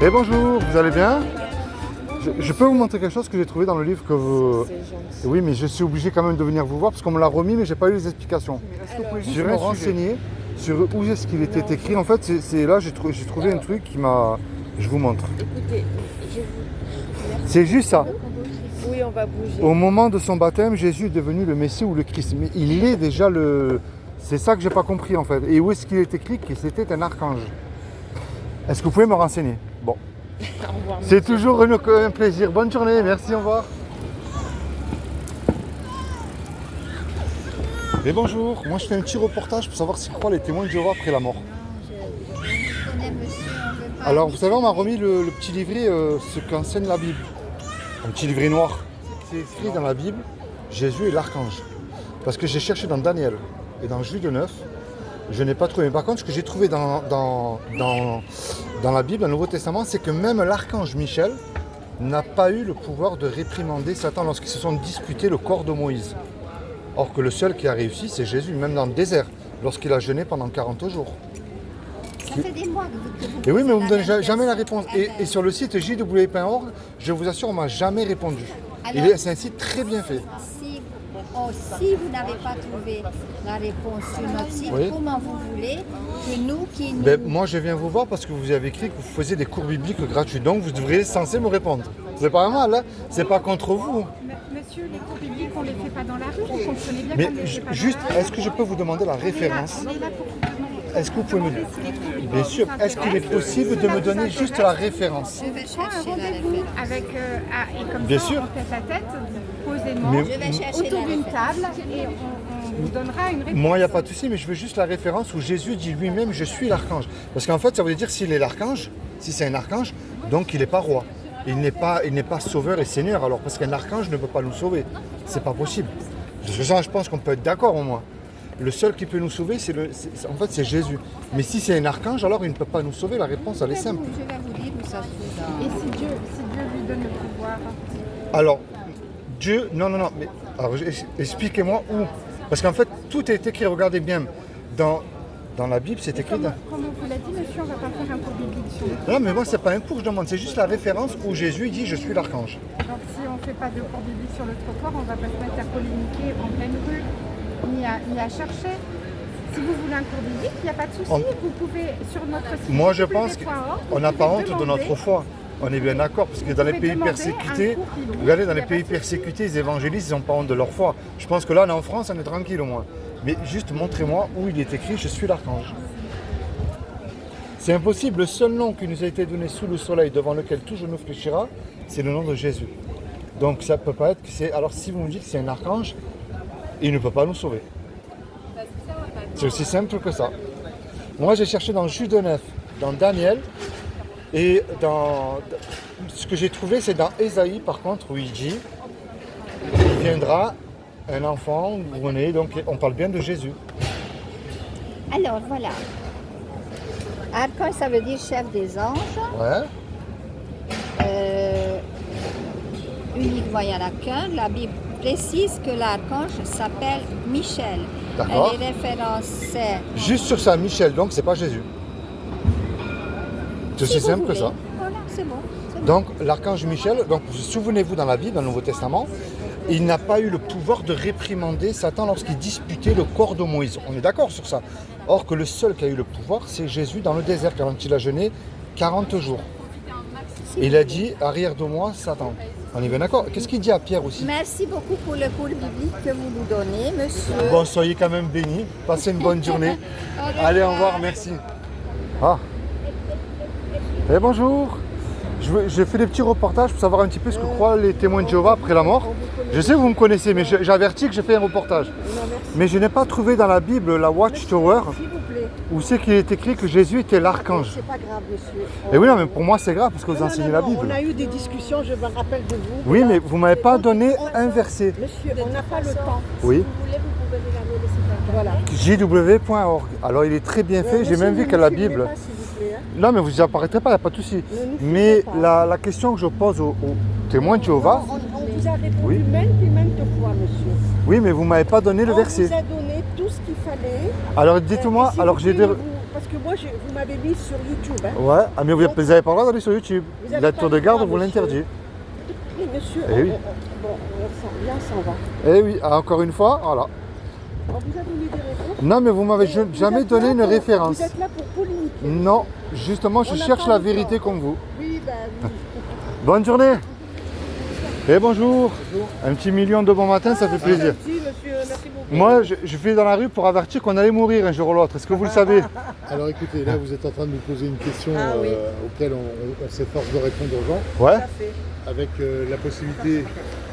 Et bonjour, vous allez bien? Je peux vous montrer quelque chose que j'ai trouvé dans le livre que vous... C'est gentil. Oui, mais je suis obligé quand même de venir vous voir parce qu'on me l'a remis, mais j'ai pas eu les explications. Est-ce que vous pouvez juste me renseigner sur où est-ce qu'il était écrit? En fait, c'est là, j'ai trouvé un truc qui m'a... Je vous montre. Écoutez, C'est juste ça. oui, on va bouger. Au moment de son baptême, Jésus est devenu le Messie ou le Christ. Mais il est déjà le... C'est ça que j'ai pas compris en fait. Et où est-ce qu'il est écrit que c'était un archange? Est-ce que vous pouvez me renseigner? Bon. Au revoir. C'est toujours un plaisir. Bonne journée, merci, au revoir. Et bonjour, moi je fais un petit reportage pour savoir s'ils croient les témoins de Jéhovah après la mort. Alors vous savez, on m'a remis le petit livret, ce qu'enseigne la Bible. Un petit livret noir. C'est écrit dans la Bible, Jésus est l'archange. Parce que j'ai cherché dans Daniel et dans Jude 9, je n'ai pas trouvé. Mais par contre, ce que j'ai trouvé dans la Bible, dans le Nouveau Testament, c'est que même l'archange Michel n'a pas eu le pouvoir de réprimander Satan lorsqu'ils se sont disputés le corps de Moïse. Or que le seul qui a réussi, c'est Jésus, même dans le désert, lorsqu'il a jeûné pendant 40 jours. Ça fait des mois que vous... Et oui, mais vous ne me donnez jamais la réponse. Et sur le site jw.org, je vous assure, on ne m'a jamais répondu. C'est un site très bien fait. Si vous n'avez pas trouvé la réponse sur notre site, Oui. comment vous voulez que nous qui nous... Ben, moi, je viens vous voir parce que vous avez écrit que vous faisiez des cours bibliques gratuits. Donc, vous devriez censé me répondre. C'est pas mal, hein? C'est pas contre vous. Monsieur, les cours bibliques, on ne les fait pas dans la rue, vous comprenez bien Mais qu'on ne les fait pas juste, dans la rue. est-ce que je peux vous demander la référence? On est là pour vous demander. Est-ce que vous pouvez me dire? Si les cours bibliques Bien sûr. vous Est-ce qu'il est intéressent, possible de cela me vous donner intéresse, juste la référence? Je vais prends un chercher la rendez-vous référence. avec, et comme Bien ça, sûr. en tête à tête, posément, Mais- Je vais chercher autour la d'une référence. table, et on vous donnera une réponse. Moi, il n'y a pas de souci, mais je veux juste la référence où Jésus dit lui-même, je suis l'archange. Parce qu'en fait, ça veut dire s'il est l'archange, si c'est un archange, donc il n'est pas roi. Il n'est pas sauveur et seigneur, alors parce qu'un archange ne peut pas nous sauver. C'est pas possible. Je pense qu'on peut être d'accord au moins. Le seul qui peut nous sauver, c'est Jésus. Mais si c'est un archange, alors il ne peut pas nous sauver. La réponse, elle est simple. Je vais vous dire où ça se trouve. Et si Dieu lui donne le pouvoir, Alors, Dieu, non, mais alors, expliquez-moi où. Parce qu'en fait, tout est écrit, regardez bien, dans la Bible, c'est écrit. comme on vous l'a dit, monsieur, on ne va pas faire un cours biblique sur le coup. Non, mais moi, c'est pas un cours que je demande, c'est juste la référence où Jésus dit je suis l'archange. Donc si on ne fait pas de cours biblique sur le trottoir, on ne va pas se mettre à polémiquer en pleine rue, ni à chercher. Si vous voulez un cours biblique, il n'y a pas de souci. Vous pouvez, sur notre site Moi, je pense www.org, qu'on n'a pas vous honte pouvez de notre demander- foi. On est bien d'accord, parce que dans les pouvez pays demander persécutés, un cours biblique, regardez, dans il y les a pays pas de souci. persécutés, les évangélistes, ils n'ont pas honte de leur foi. Je pense que là, on est en France, on est tranquille au moins. Mais juste montrez-moi où il est écrit je suis l'archange. C'est impossible, le seul nom qui nous a été donné sous le soleil, devant lequel tout genou fléchira, c'est le nom de Jésus. Donc ça ne peut pas être que c'est. Alors si vous me dites que c'est un archange, il ne peut pas nous sauver. C'est aussi simple que ça. Moi j'ai cherché dans Jude 9, dans Daniel, et ce que j'ai trouvé c'est dans Ésaïe par contre où il dit il viendra un enfant nouveau-né, donc on parle bien de Jésus. Alors voilà. Archange, ça veut dire chef des anges. Ouais. Uniquement, il n'y en a qu'un. La Bible précise que l'archange s'appelle Michel. D'accord. Et les références, c'est... Juste sur ça, Michel, donc c'est pas Jésus. C'est aussi Si vous simple que voulez. ça. Voilà, c'est bon. c'est bon. Donc l'archange Michel, donc souvenez-vous dans la Bible, dans le Nouveau Testament, il n'a pas eu le pouvoir de réprimander Satan lorsqu'il disputait le corps de Moïse. On est d'accord sur ça. Or que le seul qui a eu le pouvoir, c'est Jésus dans le désert quand il a jeûné 40 jours. Et il a dit, arrière de moi, Satan. On est bien d'accord. Qu'est-ce qu'il dit à Pierre aussi? Merci beaucoup pour le cours biblique que vous nous donnez, monsieur. Bon, soyez quand même bénis. Passez une bonne journée. Allez, au revoir, merci. Ah. Eh bonjour. Je fais des petits reportages pour savoir un petit peu ce que croient les témoins de Jéhovah après la mort. Je sais que vous me connaissez, mais j'avertis que je fais un reportage. Mais je n'ai pas trouvé dans la Bible la Watchtower S'il vous plaît, où c'est qu'il est écrit que Jésus était l'archange. c'est pas grave, monsieur. Et oui, non, mais pour moi c'est grave parce que vous Non, enseignez non, la non, Bible. on a eu des discussions, je me rappelle de vous. Oui, mais vous m'avez pas donné un verset. Monsieur, on n'a pas le temps. Oui. Si vous voulez, vous pouvez regarder le site internet. Voilà. jw.org. Alors il est très bien fait, j'ai Monsieur, même vu ne que la nous filmez Bible. pas, s'il vous plaît, hein. Non, mais vous apparaîtrez pas, il n'y a pas de souci. Ne nous filmez Mais pas. la question que je pose aux témoins de Jéhovah, On vous a répondu Oui. maintes et maintes fois, monsieur. oui, mais vous m'avez pas donné le On verset. vous a donné tout ce qu'il fallait. Alors Et dites-moi, s'il alors vous j'ai plaît, des... parce que que moi, vous m'avez mis sur YouTube. Hein. Ouais, ah, mais vous n'avez pas le droit d'aller sur YouTube. Vous avez La pas tour le de garde droit, vous monsieur. l'interdit. Oui, monsieur, Eh oui. bon, on s'en va. Eh oui, ah, encore une fois, voilà. On vous a donné des réponses. Non, mais vous m'avez Vous jamais êtes donné là une pour- référence. Vous êtes là pour polémiquer. Non, justement, je On n'a cherche pas la le vérité temps. comme vous. Oui, ben oui. Bonne journée. Et bonjour. Un petit million de bon matin, ça fait plaisir. Merci, monsieur, merci beaucoup. Moi, je fais dans la rue pour avertir qu'on allait mourir un jour ou l'autre. Est-ce que vous le savez? Alors écoutez, là vous êtes en train de nous poser une question Ah oui. auquel on s'efforce de répondre aux gens, Ouais, Tout à fait. avec la possibilité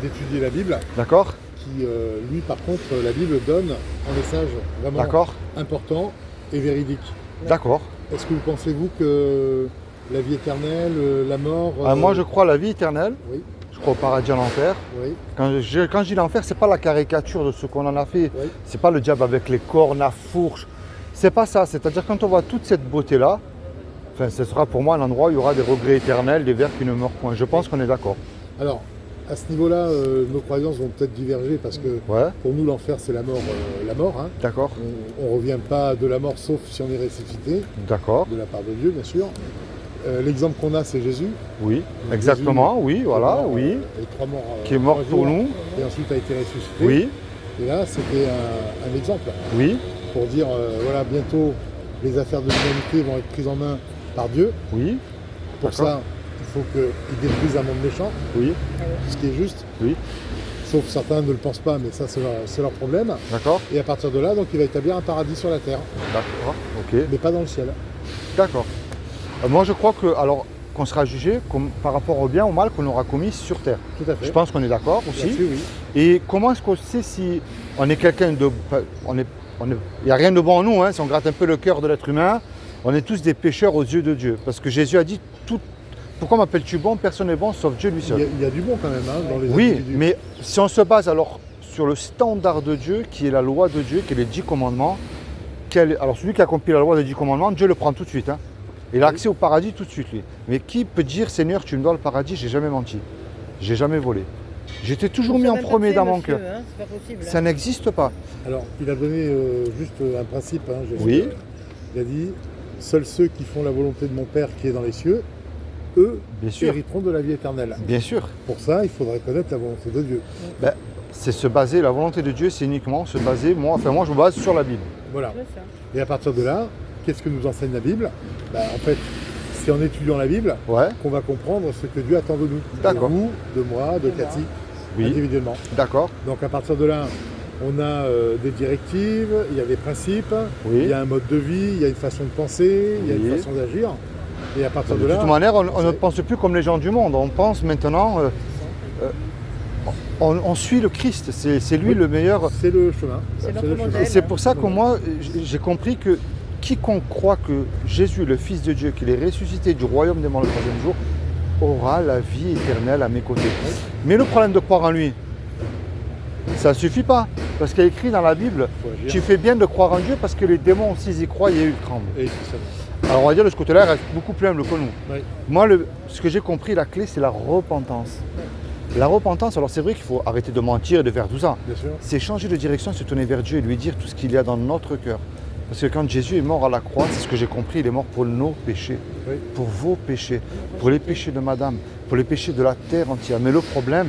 d'étudier la Bible, d'accord, qui lui par contre, la Bible donne un message vraiment d'accord, important et véridique. d'accord. Est-ce que vous pensez-vous que la vie éternelle, la mort... Moi, je crois à la vie éternelle. Oui, Je crois au paradis, à l'enfer. oui, Quand je dis l'enfer, c'est pas la caricature de ce qu'on en a fait. oui. C'est pas le diable avec les cornes, la fourche. C'est pas ça. C'est-à-dire quand on voit toute cette beauté-là, enfin, ce sera pour moi un endroit où il y aura des regrets éternels, des vers qui ne meurent point. Je pense qu'on est d'accord. Alors, à ce niveau-là, nos croyances vont peut-être diverger parce que Ouais, pour nous l'enfer c'est la mort. Hein. d'accord, On ne revient pas de la mort sauf si on est ressuscité, d'accord. de la part de Dieu bien sûr. L'exemple qu'on a c'est Jésus. Oui, Donc, exactement, Jésus, oui, qui est voilà, mort, oui. et 3 morts, Qui est mort 3 pour jours, nous. et ensuite a été ressuscité. Oui, Et là, c'était un exemple oui, pour dire, voilà, bientôt, les affaires de l'humanité vont être prises en main par Dieu. oui, Pour D'accord. ça, il faut qu'il détruise un monde méchant, oui, ce qui est juste. oui, Sauf certains ne le pensent pas, mais ça, c'est leur problème. d'accord, Et à partir de là, donc, il va établir un paradis sur la terre, d'accord, ok, mais pas dans le ciel. d'accord. Moi, je crois que, alors, qu'on sera jugé par rapport au bien ou au mal qu'on aura commis sur Terre. Tout à fait. Je pense qu'on est d'accord aussi. Là-dessus, oui. Et comment est-ce qu'on sait si on est quelqu'un de... Il n'y a rien de bon en nous, hein, si on gratte un peu le cœur de l'être humain, on est tous des pécheurs aux yeux de Dieu. Parce que Jésus a dit, pourquoi m'appelles-tu bon? Personne n'est bon sauf Dieu lui seul. Il y a du bon quand même hein, dans les Oui, individus. mais si on se base alors sur le standard de Dieu, qui est la loi de Dieu, qui est les 10 commandements, alors celui qui a accompli la loi des 10 commandements, Dieu le prend tout de suite. Hein. Il a accès au paradis tout de suite, lui. Mais qui peut dire, Seigneur, tu me dois le paradis? J'ai jamais menti. J'ai jamais volé. J'étais toujours mis en premier dans mon cœur. Hein, c'est pas possible. Ça n'existe pas. Alors, il a donné juste un principe, hein, Jésus. Oui. Il a dit, seuls ceux qui font la volonté de mon Père qui est dans les cieux, eux, Bien sûr. hériteront de la vie éternelle. Bien sûr. Pour ça, il faudrait connaître la volonté de Dieu. Ben, c'est se baser, la volonté de Dieu, c'est uniquement se baser, moi je me base sur la Bible. Voilà. C'est ça. Et à partir de là, qu'est-ce que nous enseigne la Bible? En fait, c'est en étudiant la Bible Ouais, qu'on va comprendre ce que Dieu attend de nous. D'accord. De vous, de moi, de Cathy, oui, individuellement. d'accord, Donc à partir de là, on a des directives, il y a des principes, oui. il y a un mode de vie, il y a une façon de penser, il y a une Oui. façon d'agir. Et à partir De de là, toute manière, on ne c'est- pense plus comme les gens du monde. On pense maintenant, on suit le Christ. C'est lui Oui. le meilleur. c'est le chemin. C'est notre le chemin. modèle. Et c'est pour ça que moi, j'ai compris que quiconque croit que Jésus, le Fils de Dieu, qu'il est ressuscité du royaume des morts le troisième jour, aura la vie éternelle à mes côtés. Mais le problème de croire en lui, ça ne suffit pas. Parce qu'il y a écrit dans la Bible, Faut agir. tu fais bien de croire en Dieu parce que les démons, s'ils y croient, ils tremblent. Et c'est ça. Alors on va dire de ce côté-là, il reste beaucoup plus humble que nous. Oui. Moi, ce que j'ai compris, la clé, c'est la repentance. La repentance, alors c'est vrai qu'il faut arrêter de mentir et de faire tout ça. Bien sûr. C'est changer de direction, se tourner vers Dieu et lui dire tout ce qu'il y a dans notre cœur. Parce que quand Jésus est mort à la croix, c'est ce que j'ai compris, il est mort pour nos péchés, Oui. pour vos péchés, pour les péchés de madame, pour les péchés de la terre entière. Mais le problème,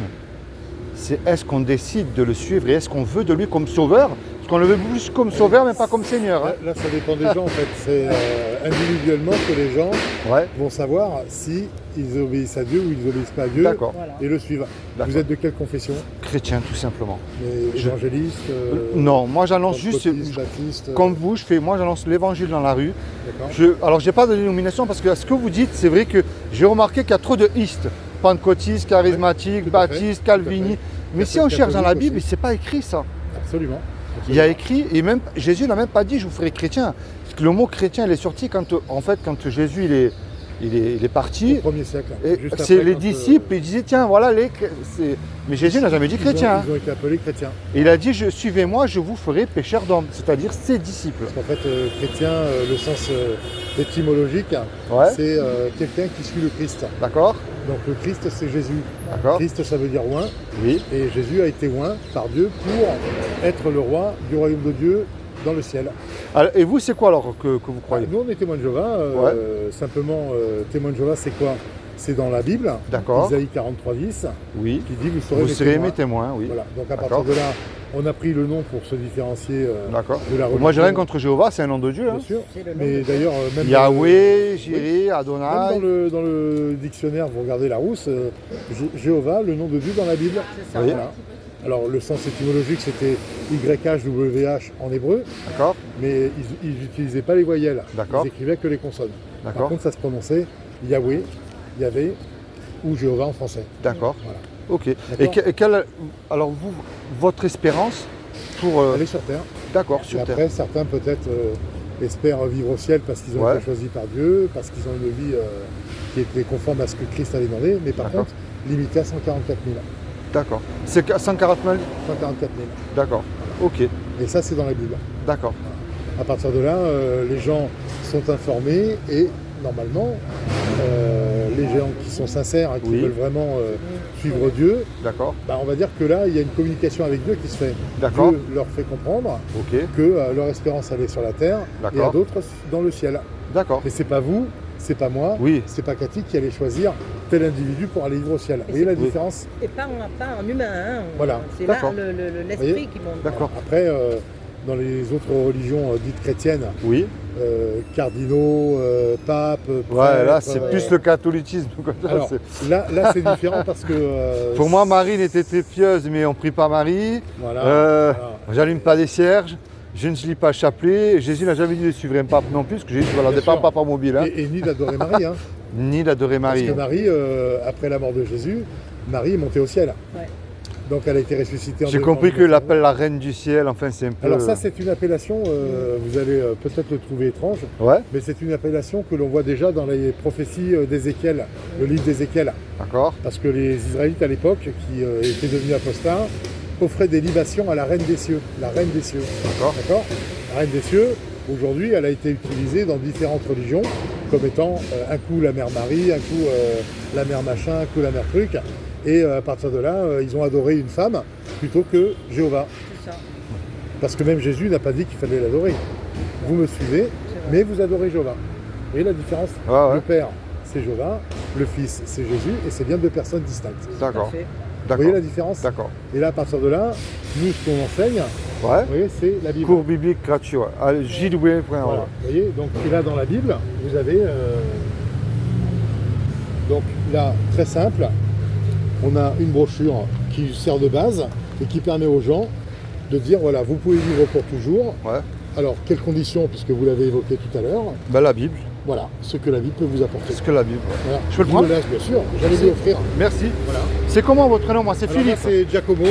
c'est est-ce qu'on décide de le suivre et est-ce qu'on veut de lui comme sauveur? Parce qu'on le veut plus comme sauveur, mais pas comme Seigneur. Hein. Là, ça dépend des gens en fait. C'est individuellement que les gens Ouais, vont savoir si ils obéissent à Dieu ou ils obéissent pas à Dieu d'accord. Voilà. et le suivent. D'accord. Vous êtes de quelle confession? Chrétien, tout simplement. Les Je- évangélistes Non, moi j'annonce juste, pentecôtistes, baptistes, comme vous, moi j'annonce l'évangile dans la rue. d'accord. Alors j'ai pas de dénomination parce que à ce que vous dites, c'est vrai que j'ai remarqué qu'il y a trop de istes. Pentecôtistes, charismatiques, tout à fait, baptistes, tout à fait. calvinistes. Mais si on cherche dans la Catholiques Bible, aussi. c'est pas écrit ça. Absolument. Il y a écrit, et même Jésus n'a même pas dit je vous ferai chrétien. Parce que le mot chrétien il est sorti quand Jésus il est parti. Au 1er siècle. Et Juste c'est après, les quand, disciples, ils disaient tiens voilà mais Jésus n'a jamais dit ils chrétien. Hein. Ils ont été appelés chrétiens. Et il a dit suivez-moi, je vous ferai pécheurs d'hommes, c'est-à-dire ses disciples. Parce qu'en fait, chrétien, le sens étymologique, Ouais. c'est quelqu'un qui suit le Christ. D'accord, Donc le Christ, c'est Jésus. d'accord, Christ, ça veut dire oint. oui, Et Jésus a été oint par Dieu pour être le roi du royaume de Dieu dans le ciel. Alors, et vous, c'est quoi alors que vous croyez? Nous, on est témoins de Jéhovah. Simplement, témoins de Jéhovah, c'est quoi? C'est dans la Bible, D'accord. Isaïe 43:10, Oui. qui dit Vous serez mes témoins, oui. Voilà. Donc à D'accord. partir de là, on a pris le nom pour se différencier D'accord. de la religion. Moi, j'ai rien contre Jéhovah, c'est un nom de Dieu. Bien Hein. sûr. C'est le nom Mais de- d'ailleurs, même Yahweh, Jireh, même Adonai. dans le dictionnaire, vous regardez Larousse, Jéhovah, le nom de Dieu dans la Bible. C'est ça. Oui. Voilà. Alors le sens étymologique, c'était YHWH en hébreu, D'accord. mais ils n'utilisaient pas les voyelles. D'accord. Ils écrivaient que les consonnes. Par D'accord. contre, ça se prononçait Yahweh, Yahvé ou Jéhovah en français. D'accord. Voilà. Ok. Et, D'accord. alors vous, votre espérance pour... Aller sur terre. D'accord, Et sur terre. après, certains peut-être espèrent vivre au ciel parce qu'ils ont Ouais. été choisis par Dieu, parce qu'ils ont une vie qui était conforme à ce que Christ avait demandé, mais par D'accord. contre, limité à 144 000. D'accord. C'est 140 000. 144 000. D'accord. Ok. Et ça, c'est dans la Bible. D'accord. À partir de là, les gens sont informés et normalement, les gens qui sont sincères et qui Oui. veulent vraiment suivre Dieu, D'accord. bah, on va dire que là, il y a une communication avec Dieu qui se fait. D'accord. Dieu leur fait comprendre Ok. que leur espérance elle est sur la terre et à D'accord. d'autres dans le ciel. D'accord. Mais c'est pas vous, c'est pas moi, Oui. c'est pas Cathy qui allait choisir tel individu pour aller vivre au ciel. Vous voyez la Oui. différence? Et pas en humain. Hein. Voilà. C'est là D'accord. l'esprit Voyez qui monte. D'accord. Après, dans les autres religions dites chrétiennes, Oui. cardinaux, papes, Ouais, là, prêtres, c'est plus le catholicisme. Comme ça, Alors, c'est- là c'est différent parce que... Pour moi, Marine était très pieuse, mais on prie pas Marie. Voilà, Euh, voilà. J'allume pas des cierges. Je ne lis pas le chapelet. Jésus n'a jamais dit de suivre un pape non plus, parce que Jésus ne Bien dépend sûr. pas par mobile. Hein. Et ni d'adorer Marie, hein, Ni d'adorer parce Marie. que Marie, après la mort de Jésus, Marie est montée au ciel. Ouais. Donc elle a été ressuscitée en J'ai deux- compris en que deux- l'appelle la reine du ciel. Enfin, c'est un peu. Alors ça, c'est une appellation, vous allez peut-être le trouver étrange, Ouais, mais c'est une appellation que l'on voit déjà dans les prophéties d'Ézéchiel, le livre d'Ézéchiel. d'accord. Parce que les Israélites à l'époque, qui étaient devenus apostats, offraient des libations à la reine des cieux. La reine des cieux. D'accord. D'accord. La reine des cieux, aujourd'hui, elle a été utilisée dans différentes religions, comme étant un coup la mère Marie, un coup la mère machin, un coup la mère truc. Et à partir de là, ils ont adoré une femme plutôt que Jéhovah. C'est ça. Parce que même Jésus n'a pas dit qu'il fallait l'adorer. Vous me suivez, mais vous adorez Jéhovah. Vous voyez la différence? Ouais, ouais. Le Père, c'est Jéhovah, le Fils, c'est Jésus, et c'est bien deux personnes distinctes. D'accord. Tout à fait. Vous voyez la D'accord. différence? D'accord. Et là, à partir de là, nous, ce qu'on enseigne, Ouais. vous voyez, c'est la Bible. Cours biblique gratuit. Ouais. Allez, JW. Voilà. Vous voyez, donc et là dans la Bible, vous avez donc là très simple, on a une brochure qui sert de base et qui permet aux gens de dire voilà, vous pouvez vivre pour toujours. Ouais. Alors quelles conditions, puisque vous l'avez évoqué tout à l'heure, Ben, la Bible. voilà ce que la Bible peut vous apporter. C'est ce que la Bible. Ouais. Voilà. Je peux le vous prendre laisse, bien sûr, j'allais vous offrir. Merci. Voilà. C'est comment votre nom? Moi, c'est Alors là, Philippe. c'est Giacomo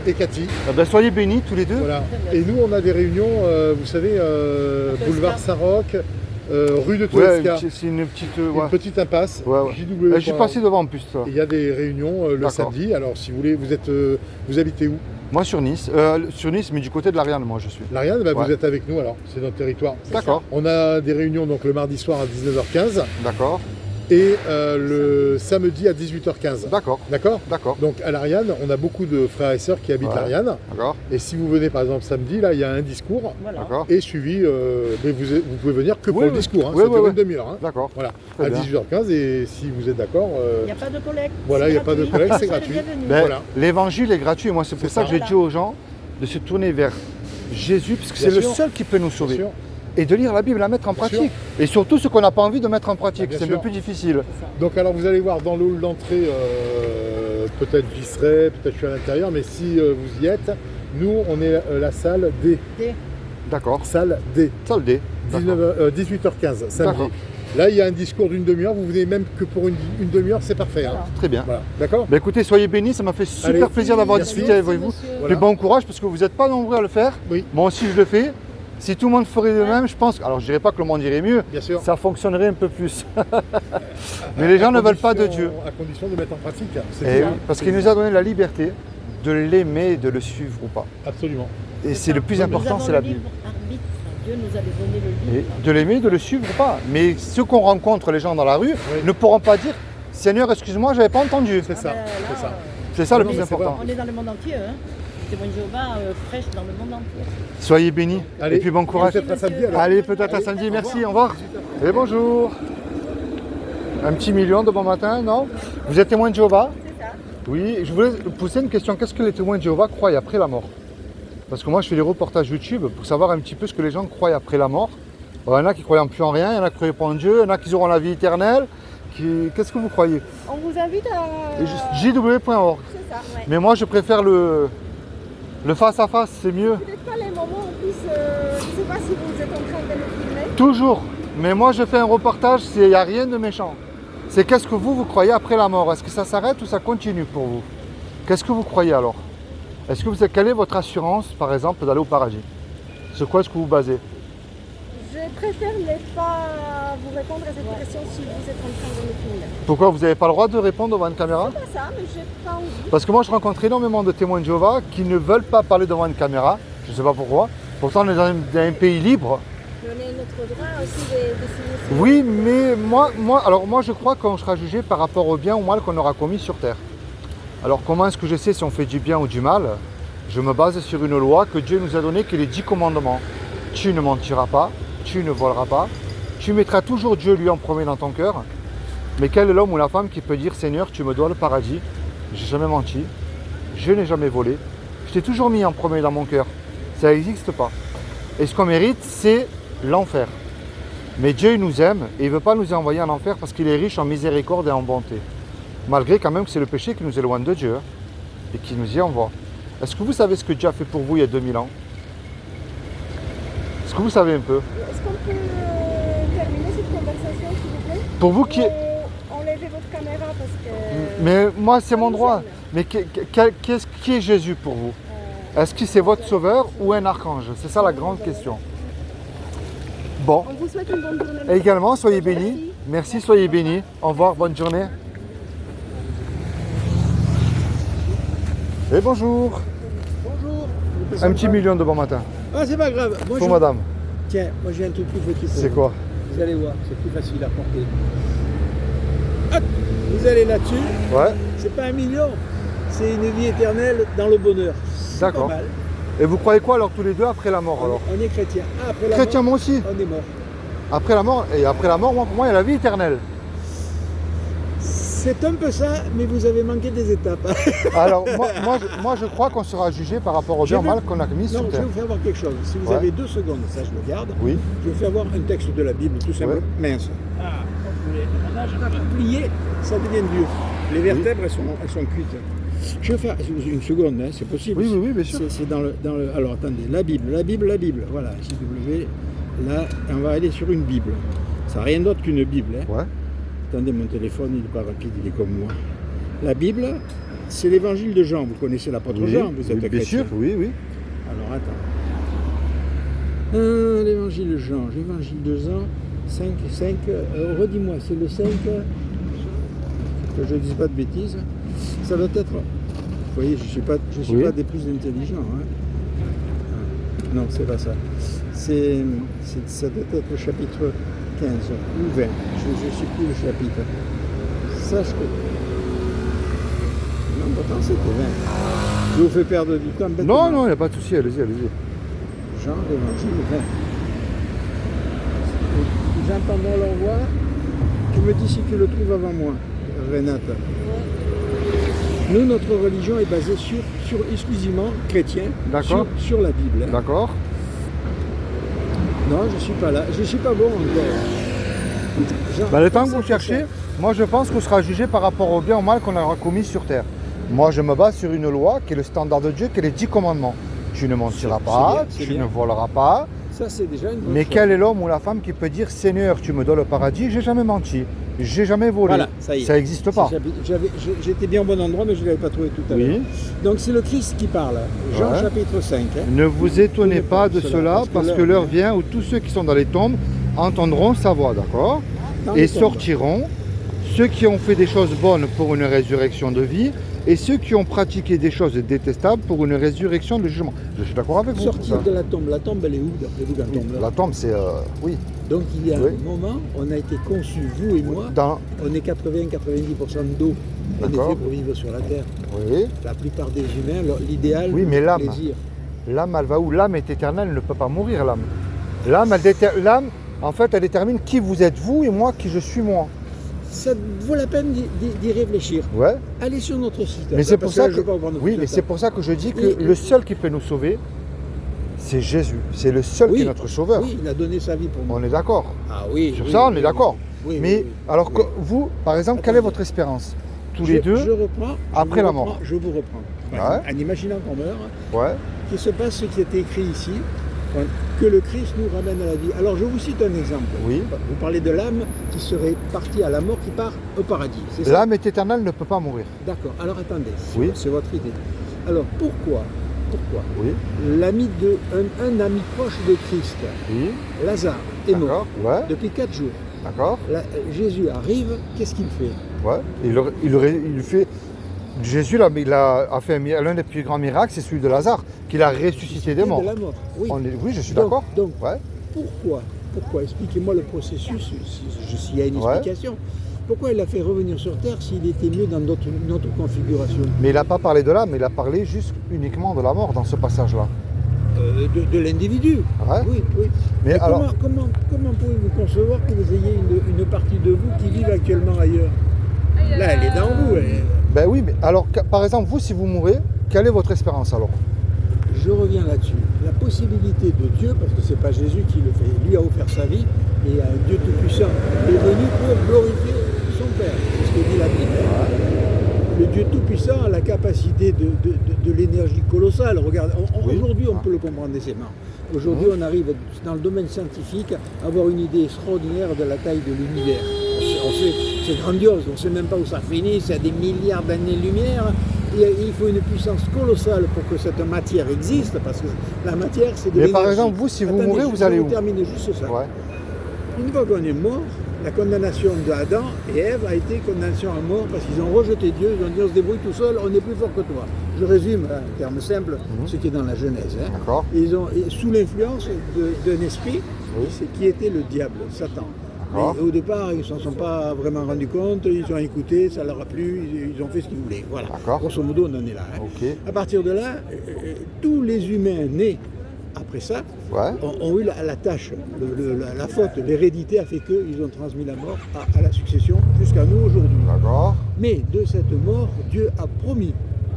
et Cathy. Ah ben, soyez bénis tous les deux. Voilà. Et nous, on a des réunions, vous savez, boulevard Saint-Roch, rue de Ouais, Toesca. c'est une petite. Une Ouais. petite impasse. Ouais, ouais. JW. J'ai passé devant en plus. Ça. Il y a des réunions le D'accord. samedi. Alors, si vous voulez, vous habitez où? Moi sur Nice. Sur Nice, mais du côté de l'Ariane, moi je suis. L'Ariane, bah, Ouais. vous êtes avec nous alors. C'est notre territoire. D'accord. On a des réunions donc le mardi soir à 19h15 D'accord. et le samedi à 18h15. D'accord. D'accord? D'accord. Donc à l'Ariane, on a beaucoup de frères et sœurs qui habitent Ouais. l'Ariane. D'accord. Et si vous venez par exemple samedi, là, il y a un discours Voilà. D'accord. et suivi. Mais vous pouvez venir que pour Oui, le oui. discours. Hein, Oui, ça oui, dure oui. une demi-heure. Hein. D'accord. Voilà. Très À bien. 18h15 et si vous êtes d'accord. Il n'y a pas de collecte. Voilà, c'est il n'y a pas de gratuit. collecte, c'est Soyez gratuit. bienvenus. Ben, Voilà. L'évangile est gratuit. Moi, c'est pour C'est ça ça. que j'ai Voilà. dit aux gens de se tourner vers Jésus, parce que Bien c'est le sûr. seul qui peut nous Bien sauver. sûr. Et de lire la Bible, la mettre en Bien pratique. Et surtout ce qu'on n'a pas envie de mettre en pratique. Bien C'est un sûr. peu plus difficile. Donc alors vous allez voir dans le hall d'entrée, peut-être j'y serai, peut-être je suis à l'intérieur, mais si vous y êtes, nous on est la salle D. D'accord. Salle D. Ça le dé. D'accord. 18h15, samedi. D'accord. Là il y a un discours d'une demi-heure, vous venez même que pour une demi-heure, c'est parfait. Hein. Voilà. Très bien. Voilà. D'accord? Ben, écoutez, soyez bénis. Ça m'a fait super Allez. plaisir d'avoir Merci. discuté avec vous. Monsieur. Voilà. Puis bon courage, parce que vous n'êtes pas nombreux à le faire. Oui. Moi aussi, je le fais. Si tout le monde ferait de même, je pense. Alors, je dirais pas que le monde irait mieux. Bien sûr. Ça fonctionnerait un peu plus. Mais les gens ne veulent pas de Dieu. À condition de mettre en pratique. C'est Eh tout, oui, hein. parce qu'il nous a donné la liberté de l'aimer et de le suivre ou pas. Absolument. Et c'est le plus Nous important, avons c'est la le Bible. libre arbitre. Dieu nous avait donné le Et libre. de l'aimer, de le suivre ou pas. Mais ceux qu'on rencontre, les gens dans la rue, ne pourront pas dire Seigneur, excuse-moi, j'avais pas entendu. C'est ça. Ah ben là, C'est ça. C'est ça le Non, plus mais c'est important. On est dans le monde entier. Hein. témoins de Jéhovah fraîche dans le monde entier. Soyez bénis. Allez, Et puis bon courage. peut-être à samedi, alors. Allez, peut-être à samedi. Merci, au revoir. Et bonjour. Un petit million de bon matin, non? Vous êtes témoin de Jéhovah? C'est ça. Oui, je voulais vous poser une question. Qu'est-ce que les témoins de Jéhovah croient après la mort? Parce que moi, je fais des reportages YouTube pour savoir un petit peu ce que les gens croient après la mort. Il y en a qui croient plus en rien, il y en a qui croient pas en Dieu, il y en a qui auront la vie éternelle. Qu'est-ce que vous croyez? On vous invite à... jw.org. C'est ça, ouais. Mais moi, je préfère le face à face, c'est mieux. Peut-être pas les moments en plus, je ne sais pas si vous êtes en train de le filmer. Toujours. Mais moi, je fais un reportage, il n'y a rien de méchant. C'est qu'est-ce que vous croyez après la mort? Est-ce que ça s'arrête ou ça continue pour vous? Qu'est-ce que vous croyez alors? Est-ce que vous quelle est votre assurance, par exemple, d'aller au paradis? Sur quoi est-ce que vous basez? Je préfère ne pas vous répondre à cette question si vous êtes en train de le filmer. Pourquoi vous n'avez pas le droit de répondre devant une caméra? Pas ça, mais j'ai pas envie. Parce que moi, je rencontre énormément de témoins de Jéhovah qui ne veulent pas parler devant une caméra. Je ne sais pas pourquoi. Pourtant, on est dans un pays libre. On a notre droit aussi de signer. Oui, mais moi, je crois qu'on sera jugé par rapport au bien ou au mal qu'on aura commis sur terre. Alors, comment est-ce que je sais si on fait du bien ou du mal? Je me base sur une loi que Dieu nous a donnée, qui est les 10 commandements. Tu ne mentiras pas, tu ne voleras pas, tu mettras toujours Dieu lui en premier dans ton cœur. Mais quel est l'homme ou la femme qui peut dire Seigneur, tu me dois le paradis, j'ai jamais menti, je n'ai jamais volé, je t'ai toujours mis en premier dans mon cœur. Ça n'existe pas. Et ce qu'on mérite, c'est l'enfer. Mais Dieu il nous aime et il ne veut pas nous envoyer en enfer parce qu'il est riche en miséricorde et en bonté. Malgré quand même que c'est le péché qui nous éloigne de Dieu et qui nous y envoie. Est-ce que vous savez ce que Dieu a fait pour vous il y a 2000 ans? Est-ce que vous savez un peu? Est-ce qu'on peut terminer cette conversation, s'il vous plaît? Pour vous qui... Enlevez votre caméra parce que... Mais moi c'est mon nous droit. gêne. Mais qui est Jésus pour vous? Est-ce que c'est votre sauveur ou un archange? C'est ça la grande question. Bon. On vous souhaite une bonne journée. Et également, soyez bénis. Merci, soyez bénis. Au revoir, bonne journée. Et bonjour. Bonjour. Un petit million de bon matin. Ah, c'est pas grave. Moi, Pour madame. Tiens, moi j'ai un truc plus petit. pour C'est vous. quoi? Vous allez voir, c'est plus facile à porter. Hop, vous allez là-dessus. Ouais. C'est pas un million, c'est une vie éternelle dans le bonheur. C'est D'accord. pas mal. Et vous croyez quoi alors tous les deux après la mort alors? On est chrétien. Ah, après la Chrétien mort, moi aussi. on est mort. Après la mort, et après la mort, moi, pour moi, il y a la vie éternelle. C'est un peu ça, mais vous avez manqué des étapes. Alors, moi, je crois qu'on sera jugé par rapport au bien ou Je mal vais- qu'on a commis Non, sur je vais terre. vous faire voir quelque chose. Si vous Ouais. avez 2 secondes, ça je le garde. Oui. Je vais faire voir un texte de la Bible, tout simplement. Mince. Ah, plié, ça devient dur. Les vertèbres, elles sont cuites. Je vais faire une seconde, hein, c'est possible. Oui, oui, oui, bien sûr. C'est dans le. Alors attendez, la Bible. Voilà, JW. Là, on va aller sur une Bible. Ça n'a rien d'autre qu'une Bible. Hein. Ouais. Attendez, mon téléphone, il n'est pas rapide, il est comme moi. La Bible, c'est l'évangile de Jean. Vous connaissez l'apôtre Oui, Jean, vous êtes oui, bien chrétien. sûr, oui, oui. Alors attends. L'évangile de Jean, 5, redis-moi, c'est le 5, que je ne dise pas de bêtises. Ça doit être, vous voyez, je ne suis Oui. pas des plus intelligents. Hein. Ah, non, c'est pas ça. Ça doit être le chapitre 15 ou 20, je ne sais plus le chapitre. Sache que... Non, pourtant c'était 20. Je vous fais perdre du temps. bêtement. Non, non, il n'y a pas de souci, allez-y, allez-y. Jean, l'évangile 20. J'entends leur voix. Tu me dis si tu le trouves avant moi, Renate. Nous, notre religion est basée sur exclusivement chrétien, D'accord. sur la Bible. Hein. D'accord. Non, je ne suis pas là. Je ne suis pas bon encore. Jean, Bah, le temps que ça, vous cherchez, moi je pense qu'on sera jugé par rapport au bien ou au mal qu'on aura commis sur terre. Moi je me base sur une loi qui est le standard de Dieu, qui est les 10 commandements. Tu ne mentiras C'est pas, bien, c'est tu bien. ne voleras pas. Ça, c'est déjà une bonne Mais chose. quel est l'homme ou la femme qui peut dire Seigneur, tu me dois le paradis? J'ai jamais menti, j'ai jamais volé. Voilà, ça y est. Ça n'existe pas. J'étais bien au bon endroit, mais je ne l'avais pas trouvé tout à l'heure. Oui. Donc c'est le Christ qui parle. Jean Ouais. chapitre 5. Hein. Ne vous étonnez pas de cela, parce que l'heure vient. vient où tous ceux qui sont dans les tombes entendront sa voix, d'accord? Dans Et les tombes. sortiront ceux qui ont fait des choses bonnes pour une résurrection de vie, et ceux qui ont pratiqué des choses détestables pour une résurrection de jugement. Je suis d'accord avec vous. Sortir ça. de la tombe, elle est où d'après vous, la tombe là La tombe, c'est... oui. Donc il y a Oui. un moment, on a été conçus, vous et moi, Dans... on est 80-90% d'eau. On est D'accord. fait pour vivre sur la Terre. Oui. La plupart des humains, l'idéal, Oui, mais le l'âme. plaisir. L'âme, elle va où? L'âme est éternelle, elle ne peut pas mourir, l'âme. L'âme, en fait, elle détermine qui vous êtes vous et moi, qui je suis moi. Ça vaut la peine d'y réfléchir. Ouais. Allez sur notre site. Mais c'est pour ça je que... vais pas vous prendre Oui, plus de mais temps. c'est pour ça que je dis que Oui. le seul qui peut nous sauver, c'est Jésus. C'est le seul qui est notre sauveur. Oui, il a donné sa vie pour nous. On est d'accord. Ah oui. Sur oui, ça, on oui, est d'accord. oui, Mais oui, oui. alors Oui. que vous, par exemple, quelle est Attendez. votre espérance? Tous les deux, Je reprends. après la mort. Je vous reprends. Ouais. En imaginant qu'on meurt, ouais. qu'il se passe ce qui était écrit ici, que le Christ nous ramène à la vie. Alors je vous cite un exemple. Oui. Vous parlez de l'âme qui serait partie à la mort, qui part au paradis. C'est ça? L'âme est éternelle, ne peut pas mourir. D'accord. Alors attendez, Oui. c'est votre idée. Alors pourquoi Oui. l'ami un ami proche de Christ, Oui. Lazare, est mort D'accord. Ouais. depuis 4 jours. D'accord. Jésus arrive, qu'est-ce qu'il fait? Ouais. Il fait. Jésus, là, il a fait l'un des plus grands miracles, c'est celui de Lazare, qu'il a ressuscité des morts. De la mort. Oui. Oui, je suis Donc- d'accord. Donc, Ouais. pourquoi Expliquez-moi le processus, s'il y a une Ouais. explication. Pourquoi il a fait revenir sur Terre s'il était mieux dans une autre configuration? Mais il n'a pas parlé de l'âme, il a parlé juste uniquement de la mort dans ce passage-là. De l'individu. Ouais. Oui, oui. Mais alors, comment pouvez-vous concevoir que vous ayez une partie de vous qui vive actuellement ailleurs? Là, elle est dans vous. ben oui, mais alors, par exemple, vous, si vous mourrez, quelle est votre espérance alors? Je reviens là-dessus. La possibilité de Dieu, parce que c'est pas Jésus qui le fait, lui a offert sa vie, et un Dieu tout-puissant est venu pour glorifier son Père. C'est ce que dit la Bible. Le Dieu tout-puissant a la capacité de l'énergie colossale. Regarde, Oui. aujourd'hui on peut le comprendre aisément. Aujourd'hui on arrive dans le domaine scientifique à avoir une idée extraordinaire de la taille de l'univers. On sait, c'est grandiose, on ne sait même pas où ça finit, c'est à des milliards d'années-lumière. Il faut une puissance colossale pour que cette matière existe, parce que la matière c'est de Mais l'énergie. par exemple, vous, si vous Attendez, mourrez, je vous vais allez où? terminer juste ça. Ouais. Une fois qu'on est mort, la condamnation d'Adam et Ève a été condamnation à mort parce qu'ils ont rejeté Dieu, ils ont dit on se débrouille tout seul, on est plus fort que toi. Je résume en termes simples ce qui est dans la Genèse. Hein. D'accord. Ils ont, et sous l'influence d'un esprit Oui. qui était le diable, Satan. D'accord. Mais au départ, ils ne s'en sont pas vraiment rendus compte, ils ont écouté, ça leur a plu, ils ont fait ce qu'ils voulaient. Voilà. D'accord. Grosso modo, on en est là. Hein. Ok. À partir de là, tous les humains nés après ça Ouais. ont eu la tâche, la faute, l'hérédité a fait qu'ils ont transmis la mort à la succession jusqu'à nous aujourd'hui. D'accord. Mais de cette mort, Dieu a promis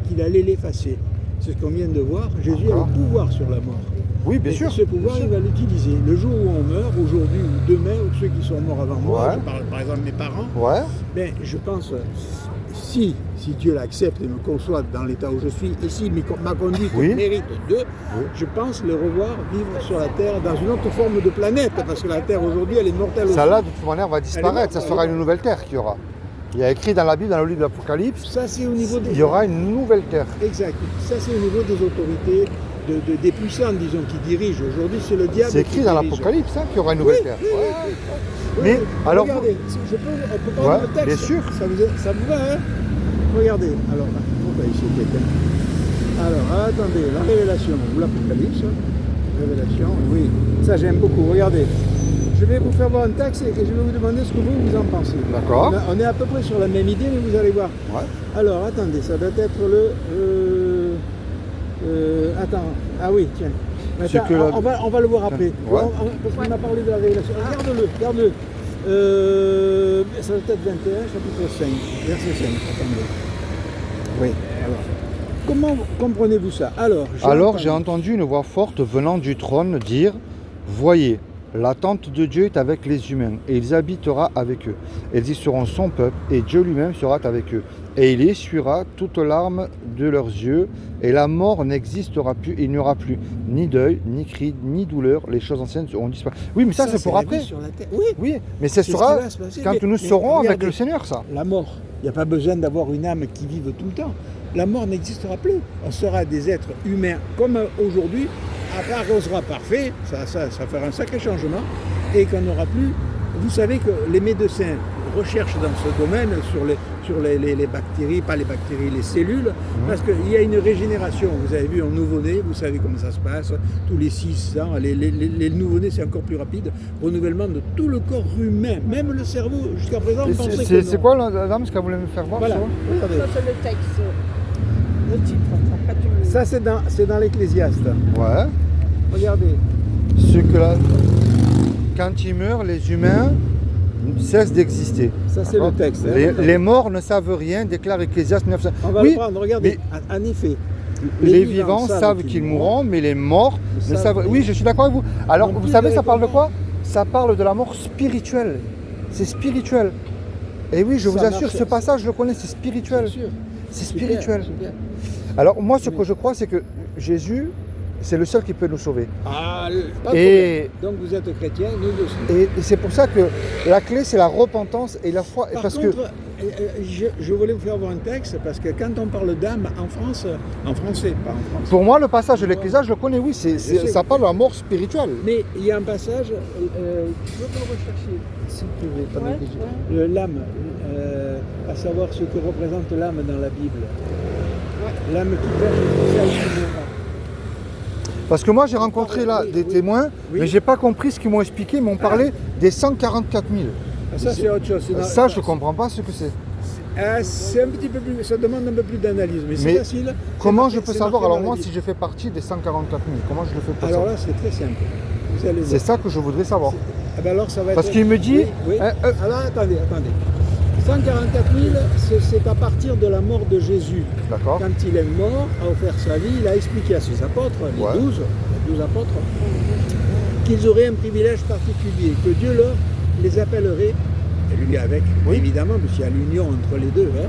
qu'il allait l'effacer. C'est ce qu'on vient de voir. Jésus a D'accord. le pouvoir sur la mort. Oui, bien Et sûr. ce pouvoir, bien il sûr. va l'utiliser. Le jour où on meurt, aujourd'hui ou demain, ou ceux qui sont morts avant moi, Ouais. je parle par exemple de mes parents, Ouais. ben, je pense, si Dieu l'accepte et me conçoit dans l'état où je suis, et s'il m'a conduit comme Oui. mérite d'eux, je pense les revoir vivre sur la Terre dans une autre forme de planète, parce que la Terre aujourd'hui, elle est mortelle Ça aussi. là, de toute manière, va disparaître. Ça sera une nouvelle terre qu'il y aura. Il y a écrit dans la Bible, dans le livre de l'Apocalypse, Ça, c'est au niveau des... il y aura une nouvelle terre. Exact. Ça, c'est au niveau des autorités, des puissants, disons, qui dirigent. Aujourd'hui, c'est le diable C'est qui écrit dans dirige. l'Apocalypse hein, qu'il y aura une nouvelle terre. Oui, Ouais. oui, oui. Mais, alors, regardez, on peut prendre Ouais, le texte. bien sûr. Ça vous va, hein? Regardez. Alors, pourquoi ici quelqu'un? Alors, attendez, la révélation ou l'Apocalypse. Révélation, oui. Ça, j'aime beaucoup. Regardez. Je vais vous faire voir un texte et je vais vous demander ce que vous en pensez. D'accord. On est à peu près sur la même idée, mais vous allez voir. Ouais. Alors, attendez, ça doit être attends, ah oui, tiens. C'est Attends, que la- on va le voir après. Ouais. Parce qu'on a parlé de la révélation. Regarde-le. Ça doit être 21, chapitre 5, verset 5. Attendez. Oui, alors. Comment comprenez-vous ça? Alors, J'ai entendu une voix forte venant du trône dire « Voyez, l'attente de Dieu est avec les humains, et il habitera avec eux. Ils y seront son peuple, et Dieu lui-même sera avec eux. Et il essuiera toute larme de leurs yeux, et la mort n'existera plus, il n'y aura plus ni deuil, ni cri, ni douleur, les choses anciennes seront disparues. » Oui, mais ça c'est pour la vie après. sur la terre. Oui, Oui, mais ce C'est ce sera qui va se passer. quand Mais- nous mais serons avec regardez. le Seigneur, ça. la mort. Il n'y a pas besoin d'avoir une âme qui vive tout le temps. La mort n'existera plus. On sera des êtres humains comme aujourd'hui, à part qu'on sera parfait, ça fera un sacré changement, et qu'on n'aura plus. Vous savez que les médecins recherches dans ce domaine sur les bactéries, pas les bactéries, les cellules, parce qu'il y a une régénération. Vous avez vu un nouveau-né, vous savez comment ça se passe, tous les 6 ans, les nouveau-nés c'est encore plus rapide, renouvellement de tout le corps humain, même le cerveau, jusqu'à présent on pensait que C'est quoi la dame, ce qu'elle voulait me faire voir Voilà, ça regardez. Ça, c'est le texte, le titre. Après, tu me- Ça c'est dans l'Ecclésiaste. Ouais. Regardez. Ce que là, quand ils meurent, les humains cessent d'exister. Ça c'est le D'accord. texte. hein. Les morts ne savent rien, déclare Ecclésiaste 900. On va Oui, le prendre, regardez. En effet. les vivants savent qu'ils mourront, mais les morts ne savent. Oui, je suis d'accord avec vous. Alors, vous savez, ça parle de quoi? Ça parle de la mort spirituelle. C'est spirituel. Et oui, je vous Ça assure, marche. ce passage, je le connais, c'est spirituel. Bien sûr. C'est Super, spirituel. super. Alors, moi, ce que je crois, c'est que Jésus, c'est le seul qui peut nous sauver. Ah, pas de Et, problème. Donc vous êtes chrétien, nous aussi. et c'est pour ça que la clé, c'est la repentance et la foi. Par Parce contre, je voulais vous faire voir un texte, parce que quand on parle d'âme en France, en français, pas en France, pour moi, le passage de l'Ecclésiaste, je le connais, oui, sais. ça parle de la mort spirituelle. mais il y a un passage, tu peux le rechercher, si tu veux, pendant Ouais, que l'âme, à savoir ce que représente l'âme dans la Bible. L'âme qui perd celle qui mourra. Parce que moi, j'ai rencontré là des témoins, Oui. mais j'ai pas compris ce qu'ils m'ont expliqué, ils m'ont parlé des 144 000. Ah, ça c'est autre chose. c'est Ça, je comprends pas ce que c'est. C'est un petit peu plus, ça demande un peu plus d'analyse, mais c'est Mais facile. Comment C'est je marqué- peux c'est savoir, marqué alors dans la moi, Bible. si je fais partie des 144 000, comment je le fais pour Alors ça? là, c'est très simple. Vous allez C'est voir. ça que je voudrais savoir. Ah ben alors, ça va Parce être- qu'il me dit, Oui, oui. Alors attendez. 144 000, c'est à partir de la mort de Jésus. D'accord. Quand il est mort, a offert sa vie, il a expliqué à ses apôtres, les Ouais. 12 apôtres, qu'ils auraient un privilège particulier, que Dieu leur les appellerait, et lui avec, évidemment, parce qu'il y a l'union entre les deux, hein,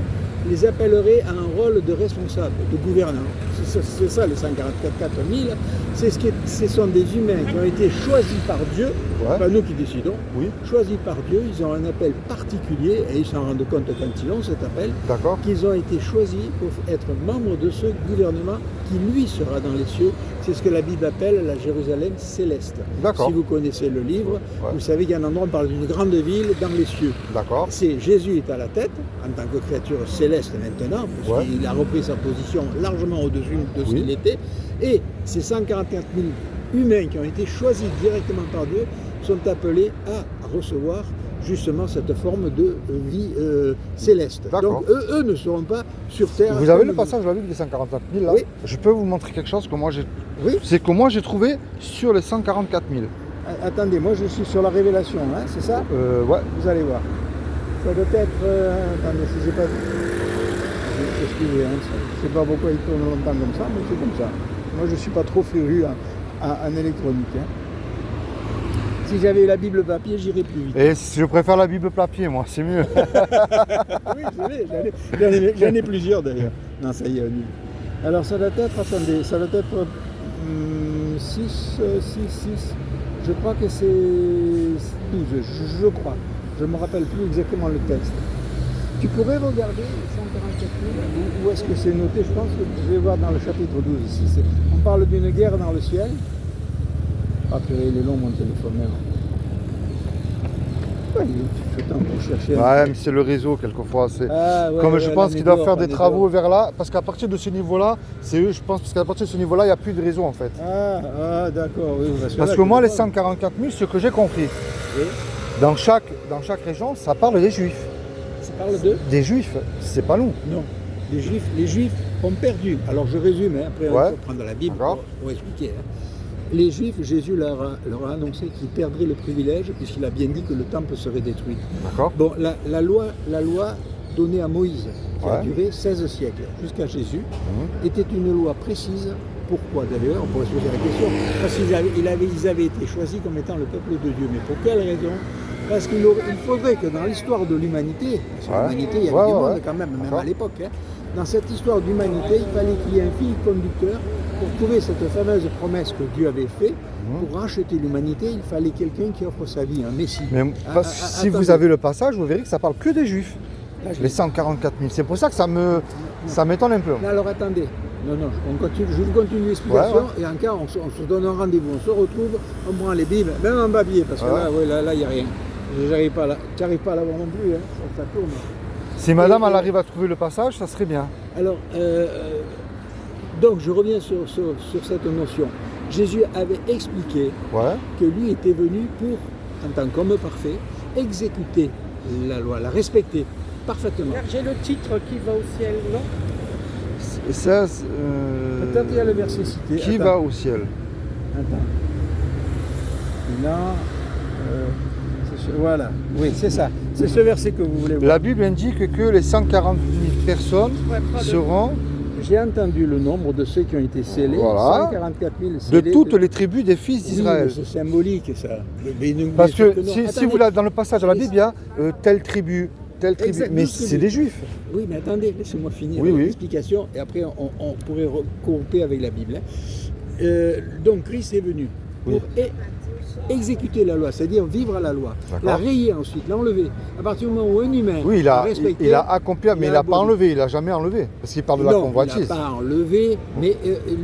les appellerait à un rôle de responsable, de gouvernant. C'est ça les 144 000, ce sont des humains qui ont été choisis par Dieu, Ouais. pas nous qui décidons, Oui. choisis par Dieu, ils ont un appel particulier, et ils s'en rendent compte quand ils ont cet appel, D'accord. qu'ils ont été choisis pour être membres de ce gouvernement qui, lui, sera dans les cieux. C'est ce que la Bible appelle la Jérusalem céleste. D'accord. Si vous connaissez le livre, Ouais. vous savez qu'il y a un endroit, on parle d'une grande ville dans les cieux. D'accord. C'est Jésus est à la tête, en tant que créature céleste maintenant, parce Ouais. qu'il a repris sa position largement au-dessus de ce Oui. qu'il était. Et ces 144 000 humains qui ont été choisis directement par Dieu sont appelés à recevoir justement cette forme de vie céleste. D'accord. Donc eux ne seront pas sur terre. Vous avez comme le nous. passage de la Bible des 144 000 là? Oui. Je peux vous montrer quelque chose que moi j'ai. Oui. C'est que moi j'ai trouvé sur les 144 000. Attendez, moi je suis sur la révélation, hein, c'est ça? Ouais. Vous allez voir. Ça doit être... attendez, si j'ai pas... Excusez, hein, je ne sais pas pourquoi il tourne longtemps comme ça, mais c'est comme ça. Moi je ne suis pas trop féru en électronique. Hein. Si j'avais la Bible papier, j'irais plus vite. Et je préfère la Bible papier, moi, c'est mieux. Oui, j'en ai plusieurs d'ailleurs. Non, ça y est, on y est. Alors ça doit être, attendez, ça doit être 6, je crois que c'est 12, je crois. Je ne me rappelle plus exactement le texte. Tu pourrais regarder 144 000, où est-ce que c'est noté? Je pense que je vais voir dans le chapitre 12 ici. On parle d'une guerre dans le ciel. Ah purée, il est long mon téléphone. Merde. Ouais, il faut temps pour chercher. Ouais, mais c'est le réseau quelquefois. C'est... Ah, ouais, Comme ouais, je pense la qu'ils doivent négo, faire la des négo. travaux vers là, parce qu'à partir de ce niveau-là, c'est eux, je pense, parce qu'à partir de ce niveau-là, il n'y a plus de réseau en fait. Ah, d'accord, oui. Parce là, que moi, je les vois. 144 000, ce que j'ai compris, Oui. dans chaque région, ça parle des juifs. Ça parle de? Des juifs, c'est pas nous. Non. Les Juifs ont perdu. Alors je résume, hein, après Ouais. on peut prendre la Bible D'accord. pour expliquer. Hein. Les Juifs, Jésus leur a annoncé qu'ils perdraient le privilège, puisqu'il a bien dit que le temple serait détruit. D'accord. Bon, la loi donnée à Moïse, qui a Ouais. duré 16 siècles, jusqu'à Jésus, était une loi précise. Pourquoi d'ailleurs? On pourrait se poser la question. Parce qu'ils avaient été choisis comme étant le peuple de Dieu. Mais pour quelle raison? Parce qu'il faudrait que dans l'histoire de l'humanité, parce que Ouais. l'humanité, il y avait Ouais, du ouais, monde ouais. quand même D'accord. à l'époque, hein, dans cette histoire d'humanité, il fallait qu'il y ait un fil conducteur pour trouver cette fameuse promesse que Dieu avait faite. Pour racheter l'humanité, il fallait quelqu'un qui offre sa vie, un Messie. Mais si vous attendez. avez le passage, vous verrez que ça parle que des juifs. Là, je Les 144 000. C'est pour ça que ça m'étonne un peu. Non, alors attendez. Non, je vous continue l'explication Ouais, et en cas, on se donne un rendez-vous. On se retrouve, on prend les Bibles, même en papier, parce que Ouais. là, il n'y a rien. J'arrive pas à tu n'arrives pas à l'avoir non plus, hein, ça tourne. Si madame elle arrive à trouver le passage, ça serait bien. Alors, donc je reviens sur cette notion. Jésus avait expliqué Ouais. que lui était venu pour, en tant qu'homme parfait, exécuter la loi, la respecter parfaitement. J'ai le titre qui va au ciel, non? Ça, Peut-être il y a le verset cité. qui Attends. va au ciel? Attends. Là, voilà, oui, c'est ça. C'est ce verset que vous voulez voir. La Bible indique que les 140 000 personnes seront J'ai entendu le nombre de ceux qui ont été scellés, Voilà. 144 000 de scellés. toutes les tribus des fils Oui, d'Israël. mais c'est symbolique ça. Mais n'oubliez Parce que non. si Attendez. vous l'avez dans le passage de la Bible, il y a telle tribu, Exact, mais 12 c'est tribus. des juifs. Oui, mais attendez, laissez-moi finir Oui, oui. l'explication et après on pourrait recouper avec la Bible. Hein. Donc Christ est venu pour exécuter la loi, c'est-à-dire vivre à la loi, D'accord. la rayer ensuite, l'enlever. À partir du moment où un humain Oui, respecté, il a accompli, mais il n'a pas aboli. enlevé, il n'a jamais enlevé. Parce qu'il parle de la Non, convoitise. il n'a pas enlevé, mais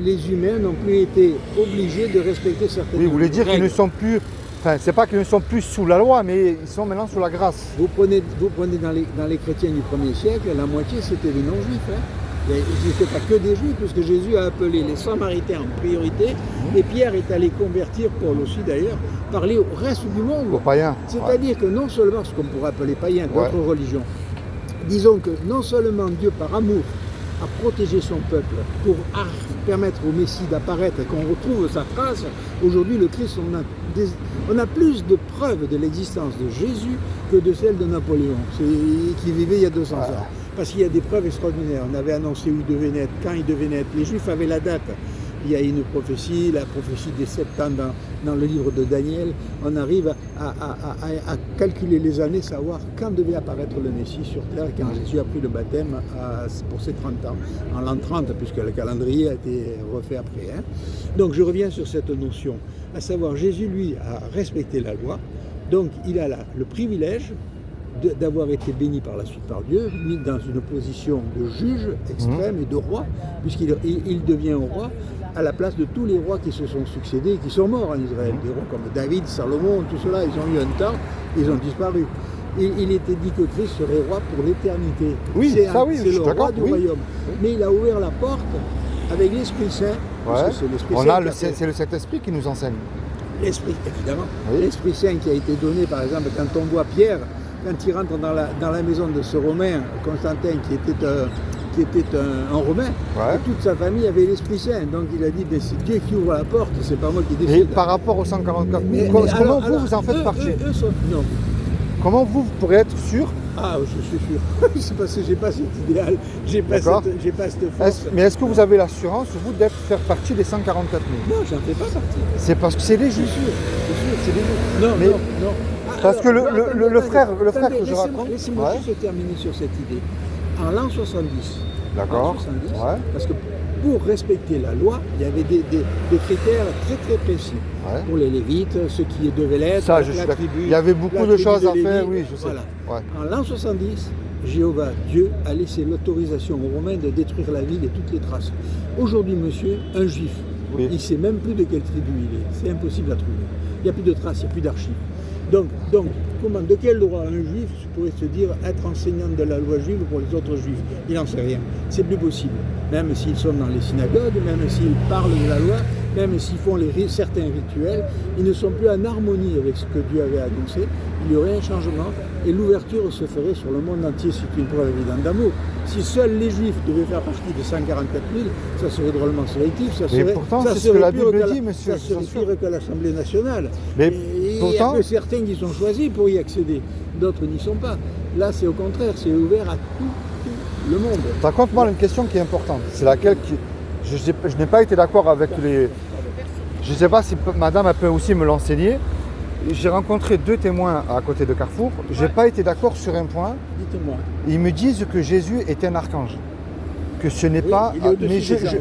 les humains n'ont plus été obligés de respecter certaines Oui, vous voulez dire qu'ils ne règles. sont plus. Enfin, c'est pas qu'ils ne sont plus sous la loi, mais ils sont maintenant sous la grâce. Vous prenez dans les chrétiens du 1er siècle, la moitié c'était des non-juifs. Hein. Ils n'étaient pas que des juifs, puisque Jésus a appelé les Samaritains en priorité, et Pierre est allé convertir, Paul aussi d'ailleurs, parler au reste du monde. Aux païens. C'est-à-dire que non seulement ce qu'on pourrait appeler païens, Ouais. d'autres religions, disons que non seulement Dieu par amour a protégé son peuple pour permettre au Messie d'apparaître et qu'on retrouve sa trace, aujourd'hui le Christ, on a plus de preuves de l'existence de Jésus que de celle de Napoléon, qui vivait il y a 200 ans. Parce qu'il y a des preuves extraordinaires. On avait annoncé où il devait naître, quand il devait naître. Les Juifs avaient la date. Il y a une prophétie, la prophétie des 7 ans dans le livre de Daniel. On arrive à calculer les années, savoir quand devait apparaître le Messie sur terre, quand Jésus a pris le baptême pour ses 30 ans, en l'an 30, puisque le calendrier a été refait après. Hein. Donc je reviens sur cette notion, à savoir Jésus, lui, a respecté la loi, donc il a le privilège d'avoir été béni par la suite par Dieu, mis dans une position de juge extrême et de roi, puisqu'il devient roi à la place de tous les rois qui se sont succédés et qui sont morts en Israël. Des rois comme David, Salomon, tout cela, ils ont eu un temps, ils ont disparu. Et il était dit que Christ serait roi pour l'éternité. Oui, c'est ça oui, je c'est suis le d'accord, roi du oui. royaume. Mais il a ouvert la porte avec l'Esprit Saint, parce Ouais. que c'est l'Esprit On Saint a qui a fait- c'est le Saint-Esprit qui nous enseigne. L'Esprit, évidemment. Oui. L'Esprit Saint qui a été donné, par exemple, quand on voit Pierre, quand il rentre dans la maison de ce Romain, Constantin, qui était un Romain, Ouais. et toute sa famille avait l'Esprit Saint. Donc il a dit, ben, c'est Dieu qui ouvre la porte, c'est pas moi qui Et décide. par rapport aux 144 000, Mais comment alors, vous en faites eux- partie eux sont- Non. Comment vous pourrez être sûr Ah, je suis sûr. C'est parce que j'ai pas cet idéal, j'ai pas D'accord. cette force. Mais est-ce que vous avez l'assurance, vous, d'être faire partie des 144 000? Non, j'en fais pas partie. C'est parce que c'est des Je suis juifs. sûr, c'est des juifs. Non, Mais- non, non. Parce que le attendez, frère que je laissez-moi- raconte- Laissez-moi Ouais. juste terminer sur cette idée. En l'an 70, D'accord. en 70, Ouais. parce que pour respecter la loi, il y avait des critères très très précis. Ouais. Pour les Lévites, ce qui devait l'être, Ça, je suis la d'accord. tribu. Il y avait beaucoup la de tribu choses à Lévi, faire, oui, je sais. Voilà. Ouais. En l'an 70, Jéhovah, Dieu, a laissé l'autorisation aux Romains de détruire la ville et toutes les traces. Aujourd'hui, monsieur, un juif, Oui. il ne sait même plus de quelle tribu il est. C'est impossible à trouver. Il n'y a plus de traces, il n'y a plus d'archives. Donc, de quel droit un juif pourrait se dire être enseignant de la loi juive pour les autres juifs? Il n'en sait rien. C'est plus possible. Même s'ils sont dans les synagogues, même s'ils parlent de la loi, même s'ils font certains rituels, ils ne sont plus en harmonie avec ce que Dieu avait annoncé. Il y aurait un changement et l'ouverture se ferait sur le monde entier. C'est une preuve évidente d'amour. Si seuls les juifs devaient faire partie des 144 000, ça serait drôlement sélectif. Ça Mais serait, pourtant, ça c'est ce que serait la pire Bible qu'à dit, monsieur, Ça serait bien sûr. pire que l'Assemblée nationale. Mais Et pourtant- il y a que certains qui sont choisis pour y accéder. D'autres n'y sont pas. Là, c'est au contraire, c'est ouvert à tout le monde. Par contre, moi, une question qui est importante, c'est laquelle je n'ai pas été d'accord avec les... Je ne sais pas si madame elle peut aussi me l'enseigner. J'ai rencontré 2 témoins à côté de Carrefour. Je n'ai pas été d'accord sur un point. Dites-moi. Ils me disent que Jésus est un archange. Que ce n'est Oui, pas... il est au-dessus des anges.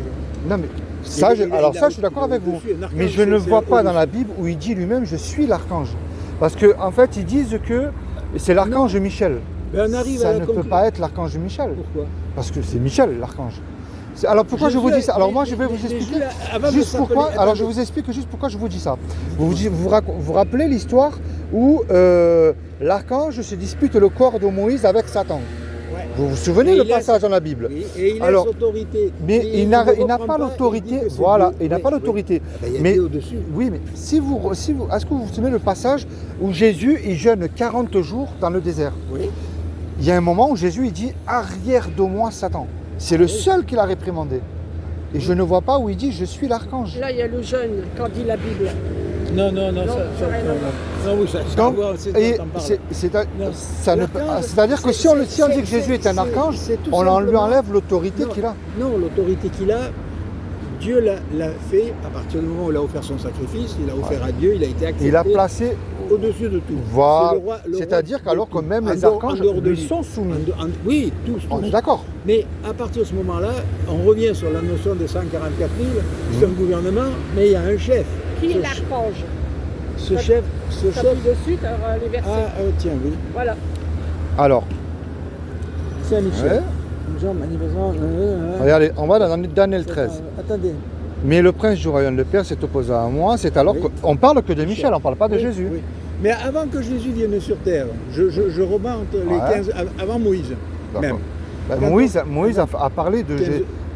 Non, mais ça, Il est- alors il a- ça, je suis il d'accord est avec vous. au-dessus. Un archange, Mais je ne c'est vois pas dans au-dessus. la Bible où il dit lui-même « je suis l'archange ». Parce qu'en fait, ils disent que c'est l'archange Michel. Ben, on arrive à Ça la ne peut pas être l'archange Michel. Pourquoi? Parce que c'est Michel, l'archange. Alors pourquoi je vous dis ça? Alors moi je vais vous expliquer avant de juste s'appeler- pourquoi. Alors je attendez. vous explique juste pourquoi je vous dis ça. Vous rappelez l'histoire où l'archange se dispute le corps de Moïse avec Satan. Ouais. Vous vous souvenez Et le il a- passage dans la Bible? Oui, et il a Alors, cette autorité. Mais Et il n'a ne pas reprend l'autorité, il dit que c'est voilà, Dieu. il n'a Oui, pas oui. l'autorité. Ah ben, il y a Mais Dieu au-dessus. oui, mais est-ce que vous vous souvenez le passage où Jésus il jeûne 40 jours dans le désert? Oui. Il y a un moment où Jésus il dit arrière de moi Satan. C'est le seul qui l'a réprimandé. Et je ne vois pas où il dit je suis l'archange. Là, il y a le jeûne, quand dit la Bible. Non, ça n'a rien à voir. non, oui, ça Donc, et t'en parle. Non. c'est-à-dire que si on dit que Jésus est un archange, c'est tout on lui simplement- enlève l'autorité Non. qu'il a. Non, l'autorité qu'il a, Dieu l'a fait à partir du moment où il a offert son sacrifice, il a offert à Dieu, il a été accepté Il a placé, au-dessus de tout. voilà. C'est le roi C'est-à-dire de qu'alors tout. que même En les dehors- archanges en dehors de lui lui. sont soumis. Oui, tous. On est d'accord. Mais à partir de ce moment-là, on revient sur la notion des 144 000. C'est un gouvernement, mais il y a un chef. Qui est Ce- l'archange? Ce chef. Ça plie dessus, tu auras les versets. Ah, tiens, oui. Voilà. Alors, Saint-Michel. ouais. Jean, manifestement. regardez, on va dans Daniel 13. Attendez. Mais le prince du royaume de Perse s'est opposé à moi. C'est alors Oui. qu'on parle que de Michel, on ne parle pas de Oui, Jésus. oui. Mais avant que Jésus vienne sur terre, je remonte les Ouais. 15 avant Moïse. D'accord. Même. Ben, Quand Moïse a parlé de, 15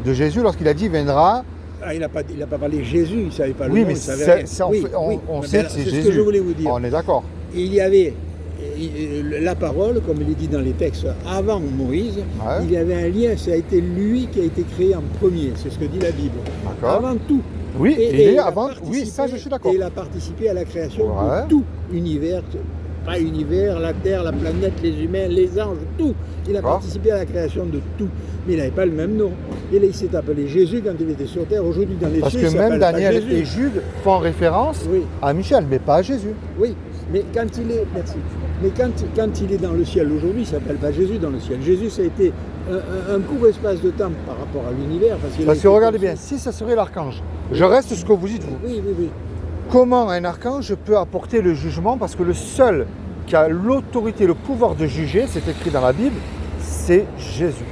de Jésus lorsqu'il a dit viendra. Ah, il n'a pas parlé Jésus, il ne savait pas le Oui, nom, mais il savait c'est- rien. c'est- on Oui, fait- on- oui. on Mais sait ben, que c'est ce que Jésus. je voulais vous dire. On est d'accord. Il y avait la parole, comme il est dit dans les textes, avant Moïse, Ouais. il y avait un lien, ça a été lui qui a été créé en premier, c'est ce que dit la Bible. D'accord. Avant tout. Oui, Et il est il a avant. participé- Oui, ça je suis d'accord. Et il a participé à la création Ouais. de tout univers, pas univers, la terre, la planète, les humains, les anges, tout. Il a D'accord. participé à la création de tout. Mais il n'avait pas le même nom. Et là, il s'est appelé Jésus quand il était sur terre. Aujourd'hui, dans les Parce cieux, que il même s'appelle pas Daniel Jésus. et Jude font référence Oui. à Michel, mais pas à Jésus. Oui, mais quand il est, merci. Mais quand il est dans le ciel aujourd'hui, il ne s'appelle pas Jésus dans le ciel. Jésus, ça a été un court espace de temps par rapport à l'univers. Parce que regardez bien, si ça serait l'archange, je reste ce que vous dites vous. Oui, oui, oui. Comment un archange peut apporter le jugement? Parce que le seul qui a l'autorité, le pouvoir de juger, c'est écrit dans la Bible, c'est Jésus.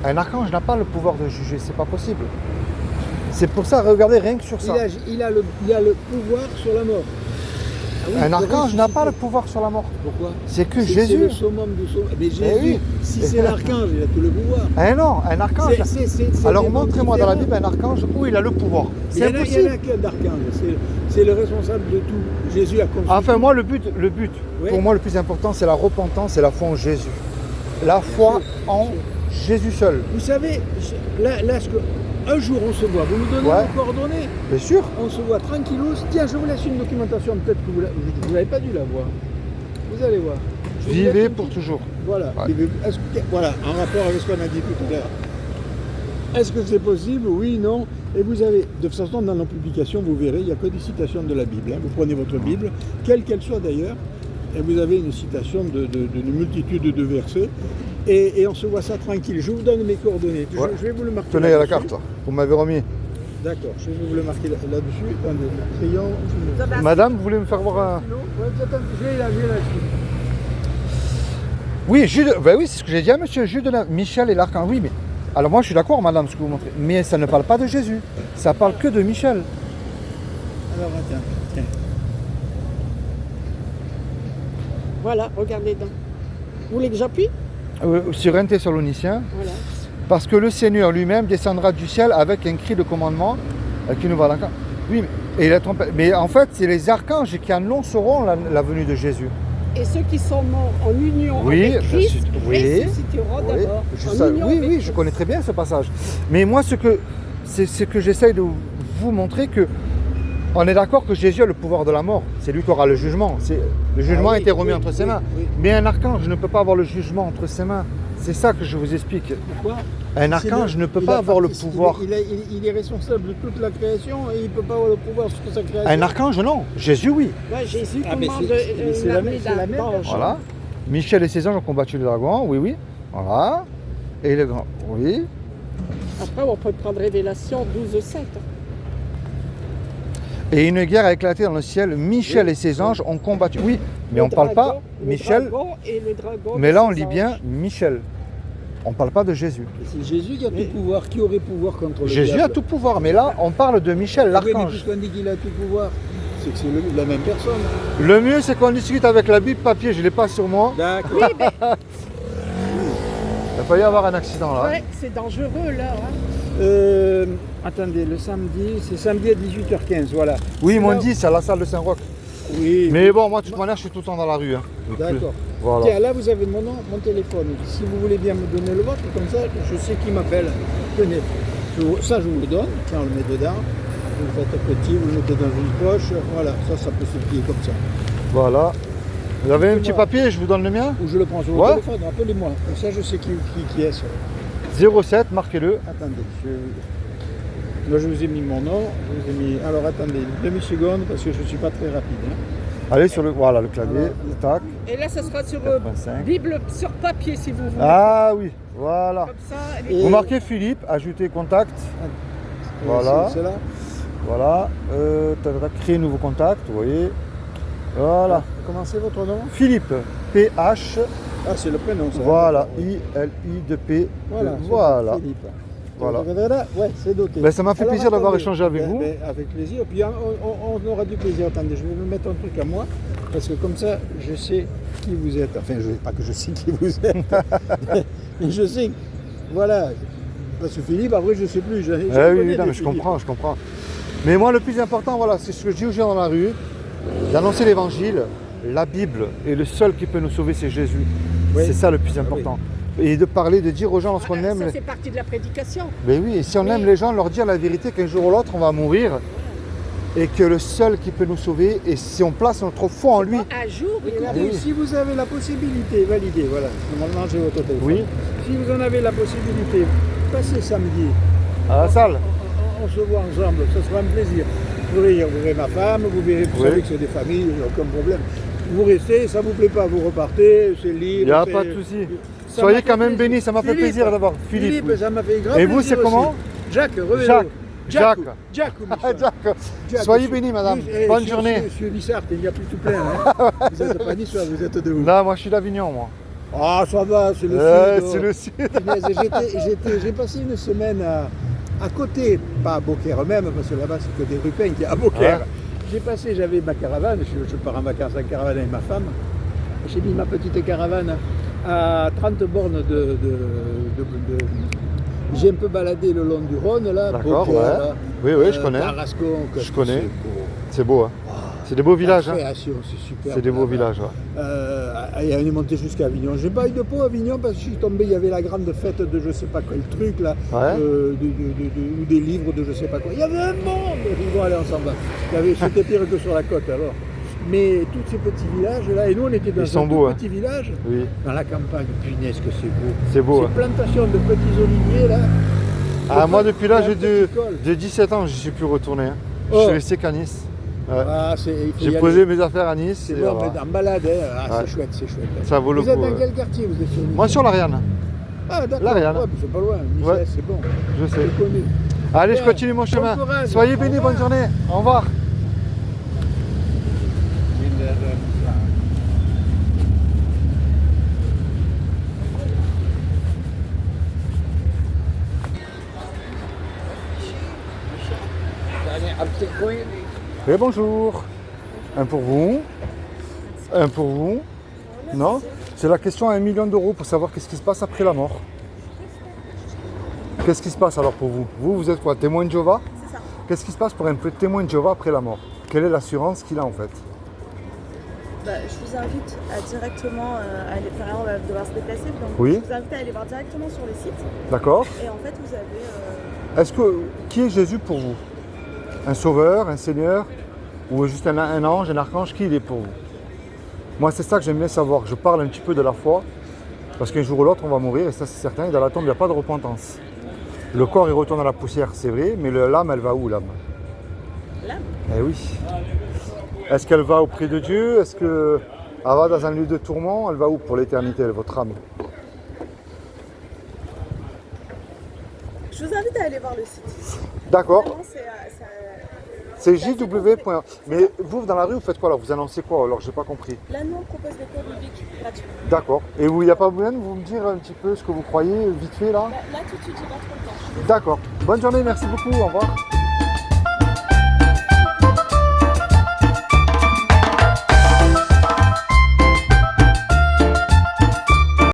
Un archange n'a pas le pouvoir de juger, c'est pas possible. C'est pour ça, regardez rien que sur ça. Il a le pouvoir sur la mort. Ah oui, Un de archange n'a pas le ressusciter. pouvoir sur la mort. Pourquoi? C'est que C'est Jésus. le summum du summum. Mais Jésus, oui. si c'est l'archange, il a tout le pouvoir. Ah non, un archange. C'est Alors des mondes montrez-moi dans la différents. Bible un archange où il a le pouvoir. Il y C'est en a impossible. qu'un d'archange. C'est le responsable de tout. Jésus a conçu. Enfin, moi, le but, Oui. pour moi, le plus important, c'est la repentance et la foi en Jésus. La foi en Jésus seul. Vous savez, là, un jour on se voit, vous nous donnez Ouais. vos coordonnées, Bien sûr. on se voit tranquillos. Tiens, je vous laisse une documentation, peut-être que vous n'avez pas dû la voir. Vous allez voir. Je vous laisse Vivez une pour petite- toujours. Voilà. Ouais. Voilà, en rapport avec ce qu'on a dit tout à l'heure. Est-ce que c'est possible? Oui, non. Et vous avez, de toute façon, dans nos publications, vous verrez, il n'y a que des citations de la Bible. Hein. Vous prenez votre Bible, quelle qu'elle soit d'ailleurs, et vous avez une citation d'une multitude de versets. Et on se voit ça tranquille. Je vous donne mes coordonnées. Ouais. Je vais vous le marquer. Tenez à la là-dessus. carte, là. Vous m'avez remis. D'accord, je vais vous le marquer là-dessus. Attendez, le crayon. Madame, vous voulez me faire voir un... Ouais, attends, je vais là-dessus. Oui, Jude, ben oui, c'est ce que j'ai dit à monsieur Jude, Michel et l'archange. Oui, mais alors moi je suis d'accord, madame, ce que vous montrez. Mais ça ne parle pas de Jésus. Ça parle que de Michel. Alors attends, tiens. Voilà, regardez dedans. Vous voulez que j'appuie? Sur 1 Thessaloniciens. Voilà. Parce que le Seigneur lui-même descendra du ciel avec un cri de commandement qui nous va l'archange. Oui, et la trompette. Mais en fait, c'est les archanges qui annonceront la venue de Jésus. Et ceux qui sont morts en union Oui, avec Christ oui, ressusciteront Oui, d'abord. je En sais- union oui, avec oui, je Christ. connais très bien ce passage. Mais moi, c'est ce que j'essaye de vous montrer que on est d'accord que Jésus a le pouvoir de la mort. C'est lui qui aura le jugement. Le jugement Ah a oui, été remis oui, entre ses oui, mains. oui. Mais un archange ne peut pas avoir le jugement entre ses mains. C'est ça que je vous explique. Pourquoi? Un archange ne peut pas avoir le pouvoir. Il est responsable de toute la création et il ne peut pas avoir le pouvoir sur sa création. Un archange, non. Jésus, oui. Ouais, Jésus Ah, mais commande c'est une la armée même- c'est la même d'anges. Voilà. Michel et ses anges ont combattu le dragon, oui, oui. Voilà. Et le grand, oui. Après, on peut prendre Révélation 12:7. Et une guerre a éclaté dans le ciel. Michel et ses anges ont combattu. Oui, mais on ne parle pas Michel. Mais là, on lit bien Michel. On ne parle pas de Jésus. C'est Jésus qui a tout pouvoir. Qui aurait pouvoir contre le Jésus diable? a tout pouvoir, mais là, on parle de Michel, Oui, mais l'archange. puisqu'on dit qu'il a tout pouvoir. c'est que c'est la même personne. Le mieux, c'est qu'on discute avec la Bible papier, je ne l'ai pas sur moi. D'accord. Oui, mais Il va pas y avoir un accident là. ouais, c'est dangereux là. Hein. Attendez, le samedi, c'est samedi à 18h15, voilà. Oui, ils C'est m'ont là- dit, c'est à la salle de Saint-Roch. Oui. Mais bon, moi, de toute manière, je suis tout le temps dans la rue. Hein. Donc, D'accord. Voilà. Tiens, là vous avez mon nom, mon téléphone. Si vous voulez bien me donner le vôtre, comme ça je sais qui m'appelle. Tenez, ça je vous le donne, tiens on le met dedans. Vous le faites petit, vous le mettez dans une poche, voilà, ça peut se plier comme ça. Voilà. Vous avez un petit Moi. papier, je vous donne le mien. Ou je le prends sur le Ouais. téléphone, appelez-moi. Comme ça je sais qui est ça. 07, marquez-le. Attendez, moi je vous ai mis mon nom, je vous ai mis. Alors attendez, une demi-seconde parce que je ne suis pas très rapide. Hein. Allez sur le, voilà, le clavier. Tac. Et là, ça sera sur 85. Bible sur papier si vous voulez. Ah oui, voilà. Comme ça, Et- Vous marquez Philippe, ajoutez contact. Voilà. C'est là. Voilà. Tac, tac, créer nouveau contact, vous voyez. Voilà. Comment c'est votre nom? Philippe, PH, Ah c'est le prénom ça. voilà, I-L-I-2-P. Voilà. Voilà. Philippe. Voilà. Ouais, c'est doté. Ben, ça m'a fait Alors, plaisir d'avoir attendez. échangé avec Ben, vous. ben, avec plaisir. Puis on aura du plaisir. Attendez, je vais me mettre un truc à moi. Parce que comme ça, je sais qui vous êtes. Enfin, pas que je sais qui vous êtes. Mais je sais. Voilà. Parce que Philippe, après, je ne sais plus. Eh oui, oui, non, mais je comprends, je comprends. Mais moi, le plus important, voilà, c'est ce que je dis aux gens dans la rue, d'annoncer l'évangile. La Bible est le seul qui peut nous sauver, c'est Jésus. Oui. C'est ça le plus important. Et de parler, de dire aux gens lorsqu'on aime. ça fait partie de la prédication. Mais oui, et si on aime les gens, leur dire la vérité qu'un jour ou l'autre, on va mourir. Et que le seul qui peut nous sauver, et si on place notre foi en lui. Un jour, Et là, Oui. si vous avez la possibilité, validez, voilà, normalement j'ai votre téléphone. Oui. Si vous en avez la possibilité, passez samedi, À la salle. on se voit ensemble, ce sera un plaisir. Vous verrez ma femme, vous verrez, vous Oui. savez que c'est des familles, il n'y a aucun problème. Vous restez, ça ne vous plaît pas, vous repartez, c'est libre. Il n'y a c'est- pas de souci. Ça Soyez m'a fait quand même plaisir. bénis, ça m'a fait Philippe, plaisir d'avoir Philippe. oui. ça m'a fait grand Et vous, plaisir c'est comment aussi. Jacques, revenez. Jacques. Jacques. Jacques. Ah, Jacques. Soyez bénis, madame. Bonne journée. Je suis Lissart, il n'y a plus tout plein. Hein. Vous n'êtes pas niçois, vous êtes de où? Là, moi, je suis d'Avignon, moi. Ah, ça va, c'est le sud. C'est le sud. Punaise, j'ai passé une semaine à côté, pas à Beaucaire même, parce que là-bas c'est que des Rupins qui est à Beaucaire. Ouais. J'avais ma caravane, je pars en vacances en caravane avec ma femme. J'ai mis ma petite caravane à 30 bornes j'ai un peu baladé le long du Rhône, là, D'accord, Beaucaire, ouais. là, Oui, oui, je connais. Tarascon, Je connais. c'est beau. C'est beau, hein. C'est des beaux villages, La hein. création, c'est super. C'est des beaux villages, ouais. Et on est monté jusqu'à Avignon. J'ai pas eu de peau à Avignon parce que je suis tombé, il y avait la grande fête de je sais pas quel truc là, Ouais. ou des livres de je sais pas quoi. Il y avait un monde. Ils vont aller ensemble. C'était pire que sur la côte alors. Mais tous ces petits villages là, et nous on était dans Ils sont un beaux, tout hein. petit village, Oui, dans la campagne. Punaise que c'est beau. c'est beau, Ces hein. plantations de petits oliviers là. Ah, moi, depuis l'âge Il y a un petit col. de 17 ans, je suis plus retourné. Hein. Je Oh. suis resté qu'à Nice. Ouais. Ah, il faut y J'ai aller. posé mes affaires à Nice. C'est et bon, voilà. mais en balade, hein. Ah, Ouais. c'est chouette, c'est chouette. Ça vaut le Vous êtes coup. dans quel quartier vous êtes sur Nice? Moi, sur l'Ariane, Ah d'accord, L'Ariane. ouais, puis c'est pas loin, Nice, Ouais. c'est bon, je sais. je connais. Allez, je Bien. continue mon chemin. Bon courage. Soyez Au bénis, revoir. bonne journée. Au revoir. Et bonjour. Un pour vous. Un pour vous. Non? C'est la question à 1 million d'euros pour savoir qu'est-ce qui se passe après la mort. Qu'est-ce qui se passe alors pour vous? Vous êtes quoi? Témoin de Jéhovah? C'est ça. Qu'est-ce qui se passe pour un témoin de Jéhovah après la mort? Quelle est l'assurance qu'il a en fait? Bah, je vous invite à directement aller, enfin, là, on va devoir se déplacer, donc Oui. je vous invite à aller voir directement sur le site. D'accord? Et en fait, vous avez Qui est Jésus pour vous? Un sauveur, un seigneur? Ou juste un ange, un archange? Qui il est pour vous? Moi, c'est ça que j'aime bien savoir. Je parle un petit peu de la foi. Parce qu'un jour ou l'autre, on va mourir, et ça c'est certain. Et dans la tombe, il n'y a pas de repentance. Le corps, il retourne à la poussière, c'est vrai, mais l'âme, elle va où, l'âme? l'âme. Eh oui. Est-ce qu'elle va auprès de Dieu? Est-ce qu'elle va dans un lieu de tourment? Elle va où pour l'éternité, votre âme? Je vous invite à aller voir le site. D'accord. Vraiment, C'est JW. Mais vous, dans la rue, vous faites quoi alors? Vous annoncez quoi alors? J'ai pas compris. là, nous, on propose des cours bibliques gratuits. D'accord. Et il n'y a pas moyen de vous me dire un petit peu ce que vous croyez, vite fait là? Là, tout de suite, j'ai pas trop le temps. D'accord. Bonne journée, merci beaucoup, au revoir.